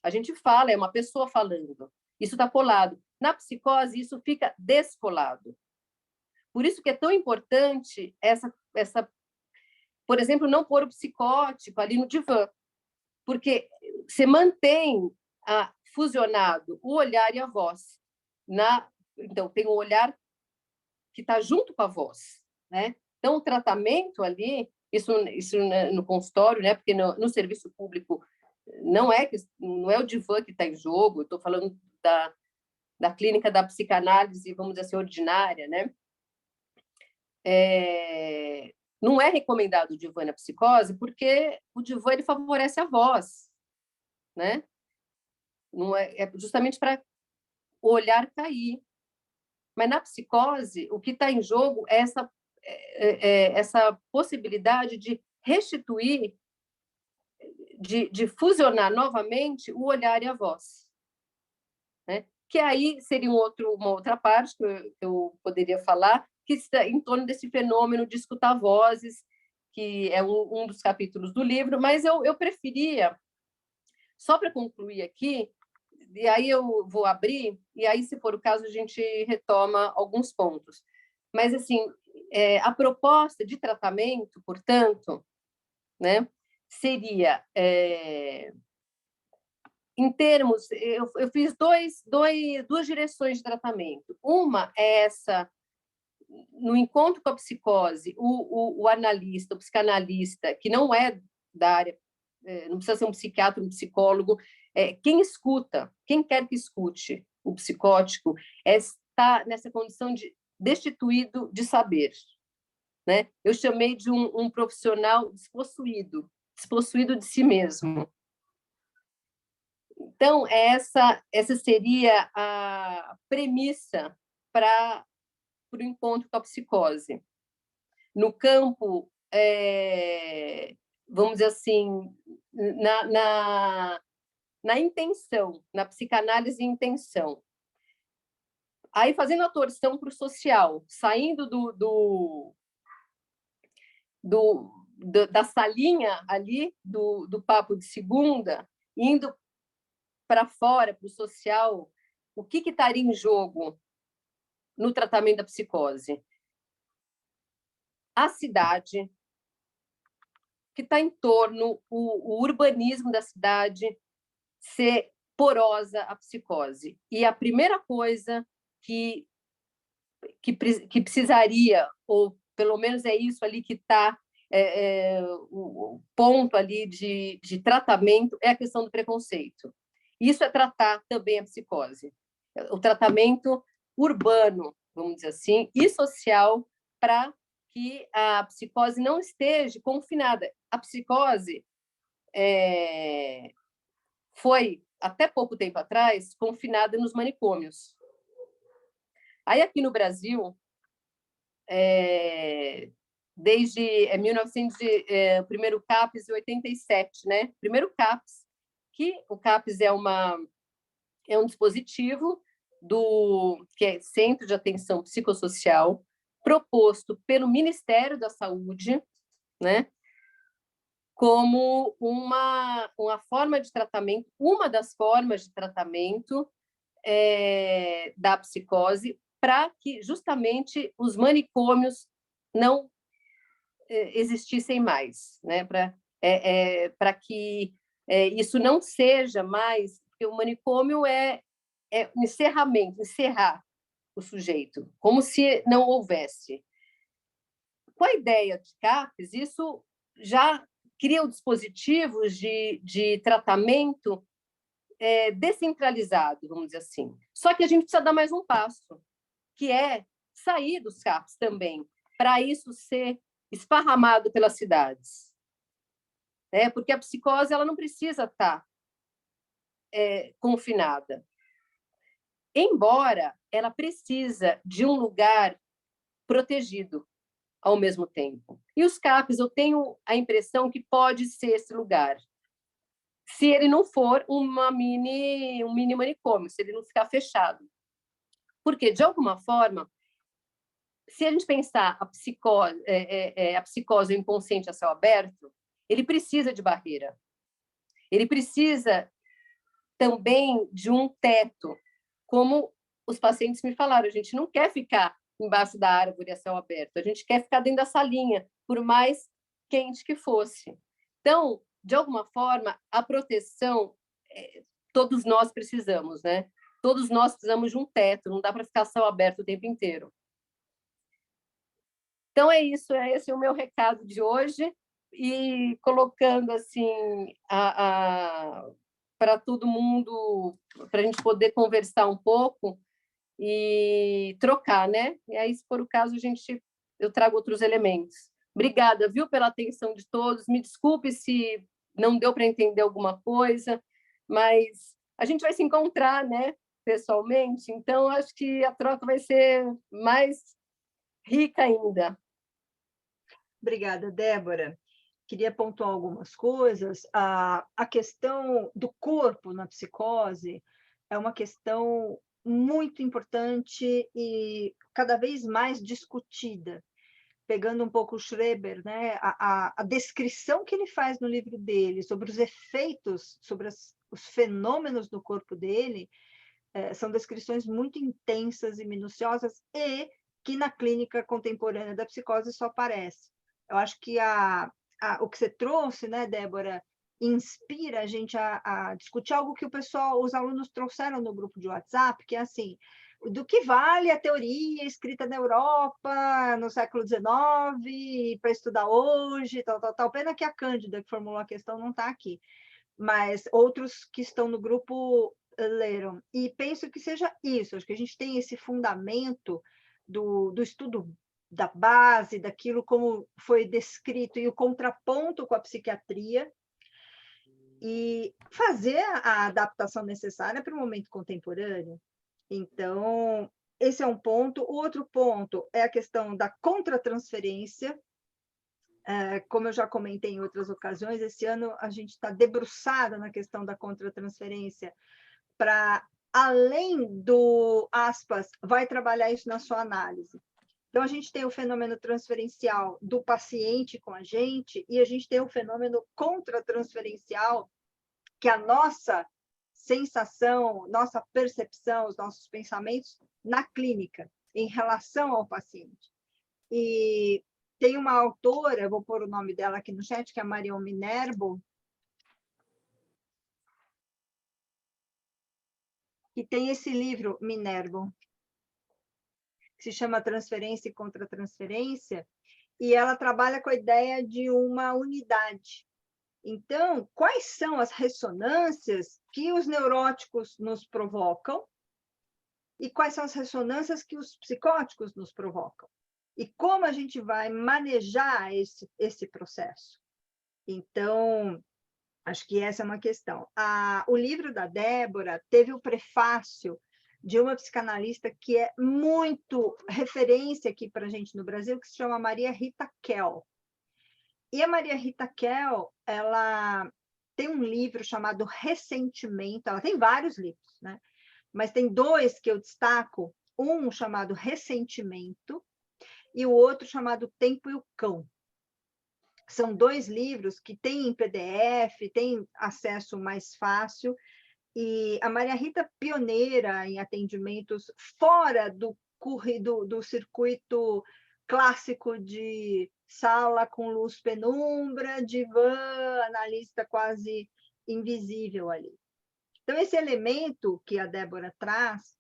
A gente fala, é uma pessoa falando, isso está colado. Na psicose, isso fica descolado. Por isso que é tão importante por exemplo, não pôr o psicótico ali no divã, porque você mantém fusionado o olhar e a voz. Então, tem um olhar que está junto com a voz, né? Então, o tratamento ali, isso no consultório, né? Porque no serviço público não é o divã que está em jogo, estou falando da clínica da psicanálise, vamos dizer assim, ordinária, né? Não é recomendado o divã na psicose, porque o divã ele favorece a voz, né? Não é justamente para o olhar cair. Mas na psicose, o que está em jogo é essa possibilidade de restituir, de fusionar novamente o olhar e a voz, né? Que aí seria uma outra parte que eu poderia falar, que está em torno desse fenômeno de escutar vozes, que é um dos capítulos do livro, mas eu preferia, só para concluir aqui, e aí eu vou abrir, e aí, se for o caso, a gente retoma alguns pontos. Mas, assim, a proposta de tratamento, portanto, né, seria, em termos... Eu fiz duas direções de tratamento. Uma é essa, no encontro com a psicose, o analista, o psicanalista, que não é da área, não precisa ser um psiquiatra, um psicólogo, quem escuta, quem quer que escute o psicótico, está nessa condição de destituído de saber, né? Eu chamei de um profissional despossuído de si mesmo. Então, essa seria a premissa para o encontro com a psicose. No campo vamos dizer assim, na intenção, na psicanálise e intenção. Aí, fazendo a torção para o social, saindo da salinha ali, do papo de segunda, indo para fora, para o social, o que estaria em jogo no tratamento da psicose? A cidade, que está em torno, o urbanismo da cidade ser porosa à psicose. E a primeira coisa que precisaria, ou pelo menos é isso ali que está, o ponto ali de tratamento, é a questão do preconceito. Isso é tratar também a psicose. O tratamento urbano, vamos dizer assim, e social, para que a psicose não esteja confinada. A psicose foi, até pouco tempo atrás, confinada nos manicômios. Aí, aqui no Brasil, desde 1900, o primeiro CAPS, em 87, né? Primeiro CAPS, que o CAPS é um dispositivo que é Centro de Atenção Psicossocial, proposto pelo Ministério da Saúde, né? Como uma forma de tratamento, uma das formas de tratamento da psicose, para que justamente os manicômios não existissem mais, né? Para que isso não seja mais, porque o manicômio é um encerramento, encerrar o sujeito, como se não houvesse. Com a ideia de CAPS, isso já cria dispositivos de tratamento descentralizado, vamos dizer assim. Só que a gente precisa dar mais um passo, que é sair dos CAPs também, para isso ser esparramado pelas cidades. Porque a psicose ela não precisa estar confinada. Embora ela precisa de um lugar protegido ao mesmo tempo. E os CAPs, eu tenho a impressão que pode ser esse lugar, se ele não for um mini manicômio, se ele não ficar fechado. Porque, de alguma forma, se a gente pensar a psicose o inconsciente a céu aberto, ele precisa de barreira. Ele precisa também de um teto, como os pacientes me falaram, a gente não quer ficar embaixo da árvore a céu aberto, a gente quer ficar dentro da salinha, por mais quente que fosse. Então, de alguma forma, a proteção, todos nós precisamos, né? Todos nós precisamos de um teto, não dá para ficar céu aberto o tempo inteiro. Então, é isso, esse é o meu recado de hoje, e colocando assim para todo mundo, para a gente poder conversar um pouco e trocar, né? E aí, se for o caso, eu trago outros elementos. Obrigada, viu, pela atenção de todos. Me desculpe se não deu para entender alguma coisa, mas a gente vai se encontrar, né, pessoalmente, então acho que a troca vai ser mais rica ainda. Obrigada, Débora. Queria pontuar algumas coisas. A questão do corpo na psicose é uma questão muito importante e cada vez mais discutida. Pegando um pouco o Schreber, né? A descrição que ele faz no livro dele sobre os efeitos, sobre os fenômenos do corpo dele, são descrições muito intensas e minuciosas e que na clínica contemporânea da psicose só aparece. Eu acho que o que você trouxe, né, Débora, inspira a gente a discutir algo que os alunos trouxeram no grupo de WhatsApp, que é assim, do que vale a teoria escrita na Europa no século XIX para estudar hoje, tal. Pena que a Cândida, que formulou a questão, não está aqui, mas outros que estão no grupo leram. E penso que seja isso, acho que a gente tem esse fundamento do estudo da base, daquilo como foi descrito, e o contraponto com a psiquiatria, e fazer a adaptação necessária para o momento contemporâneo. Então, esse é um ponto. O outro ponto é a questão da contratransferência, Como eu já comentei em outras ocasiões, esse ano a gente está debruçado na questão da contratransferência para, além do, aspas, vai trabalhar isso na sua análise. Então, a gente tem o fenômeno transferencial do paciente com a gente e a gente tem o fenômeno contratransferencial, que a nossa sensação, nossa percepção, os nossos pensamentos na clínica, em relação ao paciente. E tem uma autora, vou pôr o nome dela aqui no chat, que é a Marion Minerbo, que tem esse livro, Minerbo, que se chama Transferência e Contratransferência, e ela trabalha com a ideia de uma unidade. Então, quais são as ressonâncias que os neuróticos nos provocam e quais são as ressonâncias que os psicóticos nos provocam? E como a gente vai manejar esse processo? Então, acho que essa é uma questão. O livro da Débora teve o prefácio de uma psicanalista que é muito referência aqui para a gente no Brasil, que se chama Maria Rita Kell. E a Maria Rita Kell, ela tem um livro chamado Ressentimento, ela tem vários livros, né? Mas tem dois que eu destaco, um chamado Ressentimento e o outro chamado Tempo e o Cão. São dois livros que têm em PDF, têm acesso mais fácil, e a Maria Rita, pioneira em atendimentos fora do circuito clássico de sala com luz penumbra, divã, analista quase invisível ali. Então, esse elemento que a Débora traz,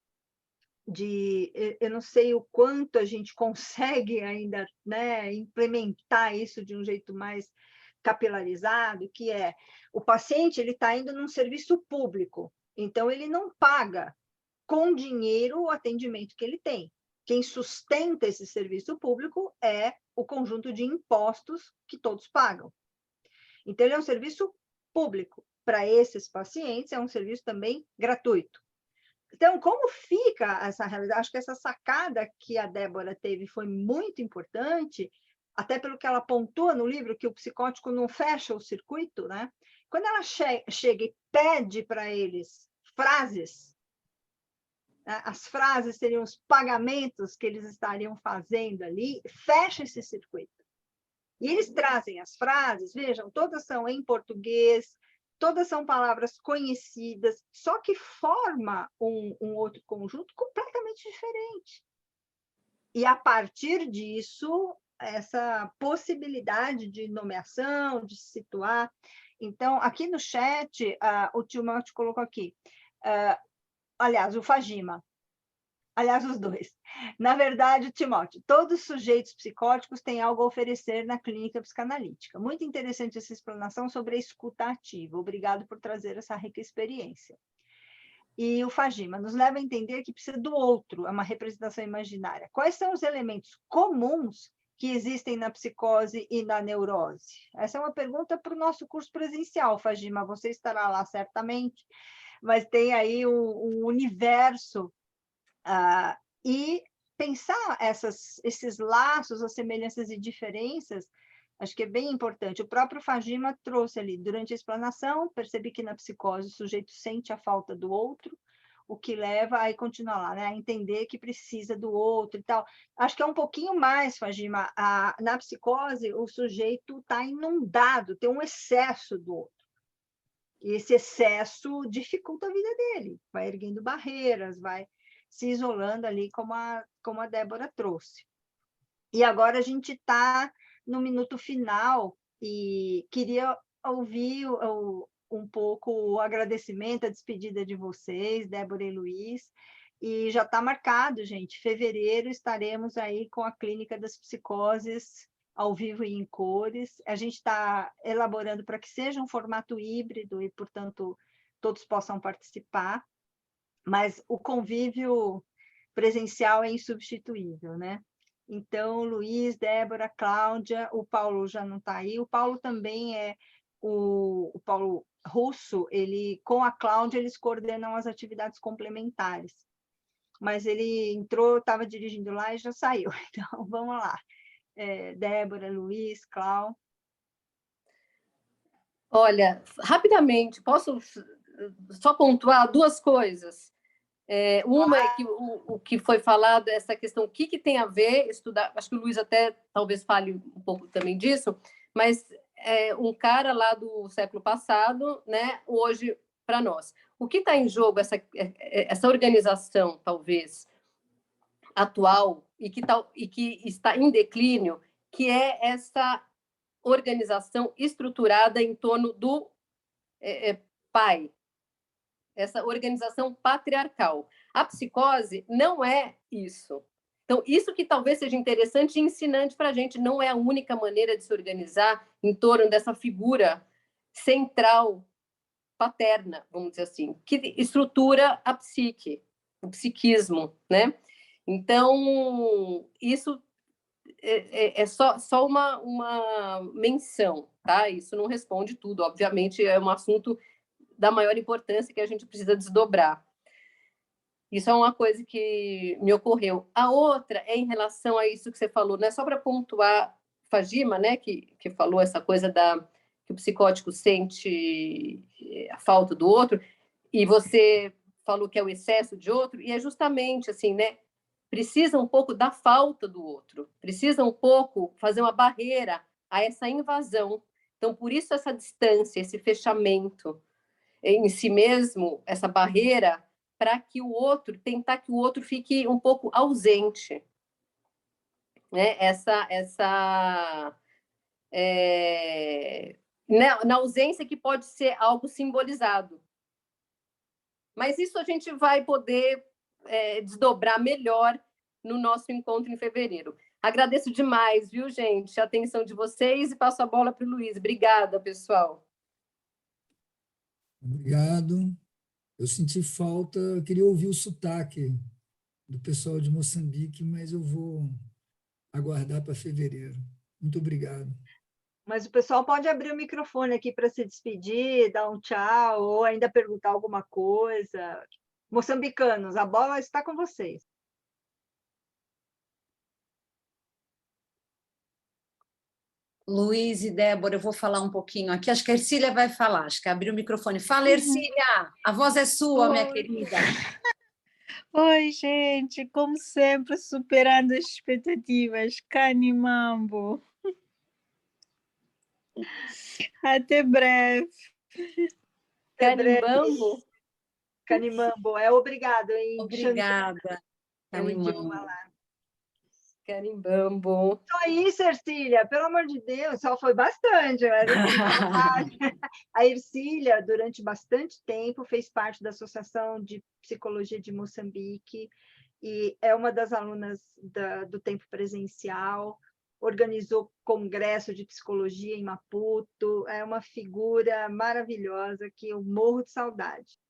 eu não sei o quanto a gente consegue ainda, né, implementar isso de um jeito mais capilarizado, que é o paciente ele está indo num serviço público, então ele não paga com dinheiro o atendimento que ele tem. Quem sustenta esse serviço público é o conjunto de impostos que todos pagam. Então, ele é um serviço público. Para esses pacientes, é um serviço também gratuito. Então, como fica essa realidade? Acho que essa sacada que a Débora teve foi muito importante, até pelo que ela pontua no livro, que o psicótico não fecha o circuito, né? Quando ela chega e pede para eles frases, né? As frases seriam os pagamentos que eles estariam fazendo ali, fecha esse circuito. E eles trazem as frases, vejam, todas são em português, todas são palavras conhecidas, só que forma um outro conjunto completamente diferente. E, a partir disso, essa possibilidade de nomeação, de se situar. Então, aqui no chat, o Timóteo colocou aqui, aliás, o Fajima, aliás, os dois. Na verdade, Timóteo, todos os sujeitos psicóticos têm algo a oferecer na clínica psicanalítica. Muito interessante essa explanação sobre a escuta ativa. Obrigado por trazer essa rica experiência. E o Fajima nos leva a entender que precisa do outro, é uma representação imaginária. Quais são os elementos comuns que existem na psicose e na neurose? Essa é uma pergunta para o nosso curso presencial, Fajima. Você estará lá certamente, mas tem aí um universo. E pensar esses laços, as semelhanças e diferenças, acho que é bem importante. O próprio Fajima trouxe ali, durante a explanação, percebi que na psicose o sujeito sente a falta do outro, o que leva a continuar lá, né? A entender que precisa do outro e tal. Acho que é um pouquinho mais, Fajima, na psicose o sujeito está inundado, tem um excesso do outro. E esse excesso dificulta a vida dele, vai erguendo barreiras, vai se isolando ali, como a Débora trouxe. E agora a gente está no minuto final e queria ouvir um pouco o agradecimento, a despedida de vocês, Débora e Luiz, e já está marcado, gente, fevereiro estaremos aí com a Clínica das Psicoses ao vivo e em cores. A gente está elaborando para que seja um formato híbrido e, portanto, todos possam participar. Mas o convívio presencial é insubstituível, né? Então, Luiz, Débora, Cláudia, o Paulo já não está aí. O Paulo também é o Paulo Russo, com a Cláudia, eles coordenam as atividades complementares. Mas ele entrou, estava dirigindo lá e já saiu. Então, vamos lá. Débora, Luiz, Clau? Olha, rapidamente, posso só pontuar duas coisas. Uma é que o que foi falado, essa questão, o que tem a ver estudar, acho que o Luiz até talvez fale um pouco também disso, mas um cara lá do século passado, né, hoje para nós. O que está em jogo, essa organização, talvez, atual, e que está em declínio, que é essa organização estruturada em torno do pai, essa organização patriarcal. A psicose não é isso. Então, isso que talvez seja interessante e ensinante para a gente, não é a única maneira de se organizar em torno dessa figura central paterna, vamos dizer assim, que estrutura a psique, o psiquismo, né? Então, isso é só uma menção, tá? Isso não responde tudo, obviamente, é um assunto da maior importância que a gente precisa desdobrar. Isso é uma coisa que me ocorreu. A outra é em relação a isso que você falou, né? Só para pontuar, Fagima, né, que falou essa coisa que o psicótico sente a falta do outro, e você falou que é o excesso de outro, e é justamente assim, né? Precisa um pouco da falta do outro, precisa um pouco fazer uma barreira a essa invasão. Então, por isso essa distância, esse fechamento em si mesmo, essa barreira, para que o outro, tentar que o outro fique um pouco ausente. Né? Na ausência que pode ser algo simbolizado. Mas isso a gente vai poder desdobrar melhor no nosso encontro em fevereiro. Agradeço demais, viu, gente, a atenção de vocês e passo a bola para o Luiz. Obrigada, pessoal. Obrigado. Eu senti falta, eu queria ouvir o sotaque do pessoal de Moçambique, mas eu vou aguardar para fevereiro. Muito obrigado. Mas o pessoal pode abrir o microfone aqui para se despedir, dar um tchau, ou ainda perguntar alguma coisa. Moçambicanos, a bola está com vocês. Luiz e Débora, eu vou falar um pouquinho aqui. Acho que a Ercília vai falar, acho que abriu o microfone. Fala, Ercília, a voz é sua, minha querida. Oi, gente, como sempre, superando as expectativas. Canimambo. Até breve. Canimambo? Canimambo, obrigado. Obrigada. É o idioma lá. Carimbambo. Só isso, Ercília, pelo amor de Deus, só foi bastante. A Ercília, durante bastante tempo, fez parte da Associação de Psicologia de Moçambique e é uma das alunas do tempo presencial, organizou congresso de psicologia em Maputo, é uma figura maravilhosa que eu morro de saudade.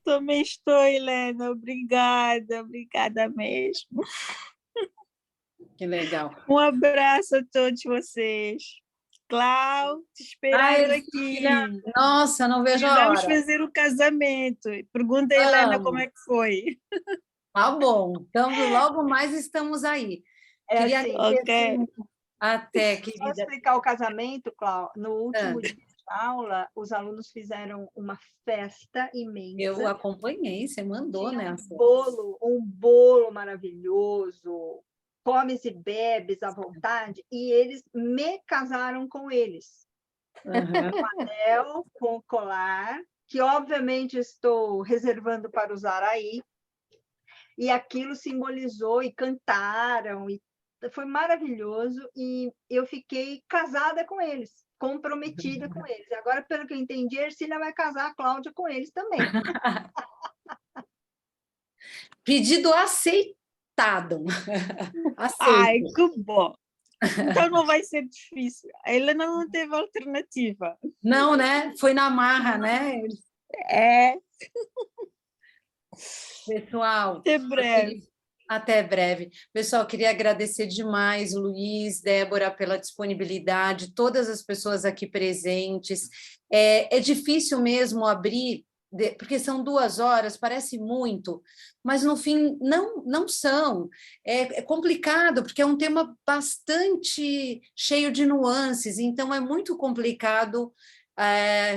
Também estou, Helena. Obrigada mesmo. Que legal. Um abraço a todos vocês. Clau, te esperando aqui. Nossa, não vejo a hora. Vamos fazer o casamento. Pergunta a Helena como é que foi. Tá bom. Então, logo mais estamos aí. Queria assim, okay. Até, querida. Posso explicar o casamento, Clau? No último dia de aula, os alunos fizeram uma festa imensa. Eu acompanhei, você mandou, né? Um bolo maravilhoso, comes e bebes à vontade, e eles me casaram com eles. Com anel, com colar, que obviamente estou reservando para usar aí, e aquilo simbolizou, e cantaram, e foi maravilhoso, e eu fiquei casada com eles, comprometida com eles. Agora, pelo que eu entendi, a Ercília vai casar a Cláudia com eles também. Pedido aceitado. Ai, que bom. Então não vai ser difícil. A Helena não teve alternativa. Não, né? Foi na marra, né? Pessoal, até breve. Até breve. Pessoal, queria agradecer demais, Luiz, Débora, pela disponibilidade, todas as pessoas aqui presentes. É difícil mesmo abrir porque são 2 horas, parece muito, mas no fim não são. É complicado, porque é um tema bastante cheio de nuances, então é muito complicado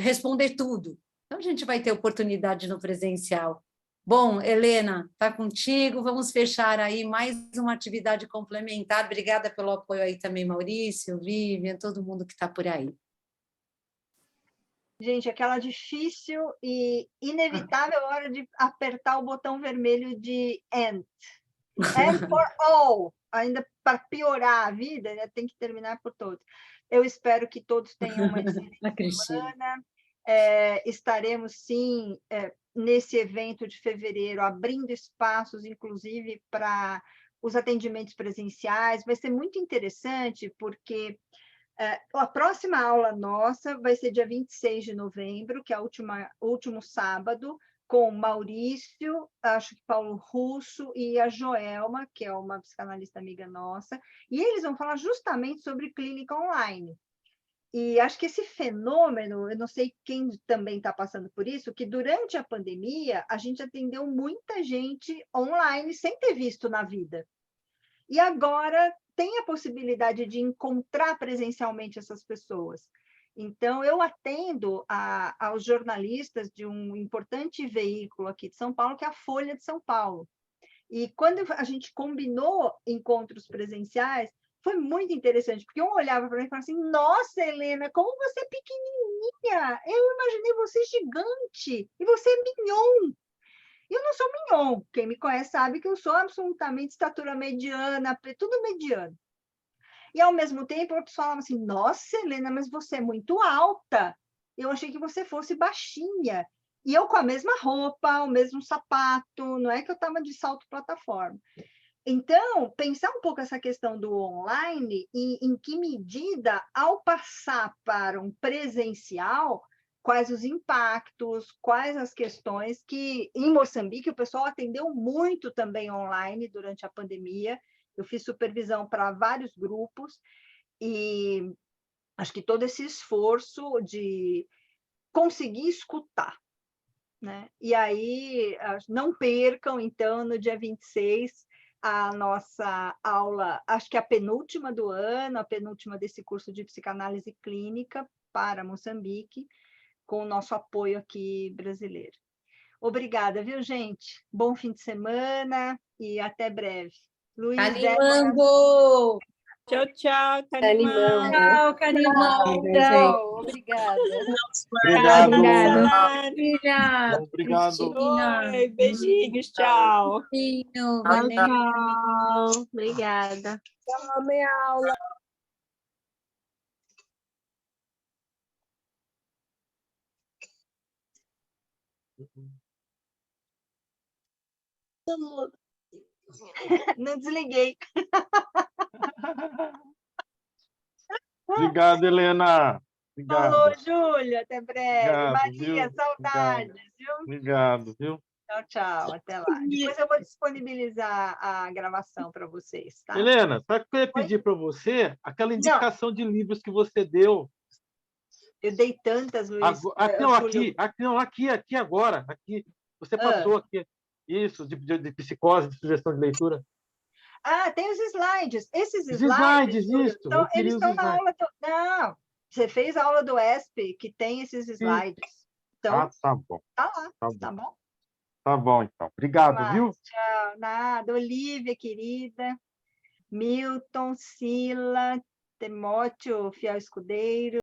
responder tudo. Então a gente vai ter oportunidade no presencial. Bom, Helena, está contigo, vamos fechar aí mais uma atividade complementar. Obrigada pelo apoio aí também, Maurício, Vivian, todo mundo que está por aí. Gente, aquela difícil e inevitável hora de apertar o botão vermelho de End. End for all. Ainda para piorar a vida, né? Tem que terminar por todos. Eu espero que todos tenham uma excelente semana. Estaremos, sim, nesse evento de fevereiro, abrindo espaços, inclusive, para os atendimentos presenciais. Vai ser muito interessante, porque a próxima aula nossa vai ser dia 26 de novembro, que é o último sábado, com Maurício, acho que Paulo Russo e a Joelma, que é uma psicanalista amiga nossa, e eles vão falar justamente sobre clínica online. E acho que esse fenômeno, eu não sei quem também está passando por isso, que durante a pandemia a gente atendeu muita gente online sem ter visto na vida. E agora tem a possibilidade de encontrar presencialmente essas pessoas. Então, eu atendo aos jornalistas de um importante veículo aqui de São Paulo, que é a Folha de São Paulo. E quando a gente combinou encontros presenciais, foi muito interessante, porque um olhava para mim e falava assim, nossa, Helena, como você é pequenininha! Eu imaginei você gigante, e você é mignon. Eu não sou mignon, quem me conhece sabe que eu sou absolutamente estatura mediana, tudo mediano. E, ao mesmo tempo, eu falava assim, nossa, Helena, mas você é muito alta. Eu achei que você fosse baixinha. E eu com a mesma roupa, o mesmo sapato, não é que eu estava de salto plataforma. Então, pensar um pouco essa questão do online e em que medida, ao passar para um presencial, quais os impactos, quais as questões que, em Moçambique, o pessoal atendeu muito também online durante a pandemia. Eu fiz supervisão para vários grupos e acho que todo esse esforço de conseguir escutar, né? E aí, não percam, então, no dia 26, a nossa aula, acho que a penúltima do ano, a penúltima desse curso de psicanálise clínica para Moçambique, com o nosso apoio aqui brasileiro. Obrigada, viu, gente? Bom fim de semana e até breve. Luiz, Animando! Tchau, tchau. Tá Animando. Tchau, Canimão! Tchau, obrigada. Obrigado. Obrigada, Obrigado. Cristina. Oi, beijinhos, tchau. Beijinho, Tchau, Vanessa. tchau. Obrigada. Não desliguei. Obrigado, Helena. Obrigado. Falou, Júlio, até breve. Obrigado, Maria, viu? saudades, viu? Obrigado, viu? Tchau, tchau, até lá. Depois eu vou disponibilizar a gravação para vocês, tá? Helena, sabe o que eu ia pedir para você? Aquela indicação de livros que você deu. Eu dei tantas, Luiz. Aqui agora. Aqui. Você passou aqui. Isso, de psicose, de sugestão de leitura. Ah, tem os slides. Esses Os slides, isso. então, eles estão na slides. aula. Não, você fez a aula do ESP, que tem esses slides. Então, tá bom. tá lá, tá bom? Tá bom, então. Obrigado, viu? Tchau, nada. Olivia, querida. Milton, Sila, Timóteo, fiel escudeiro.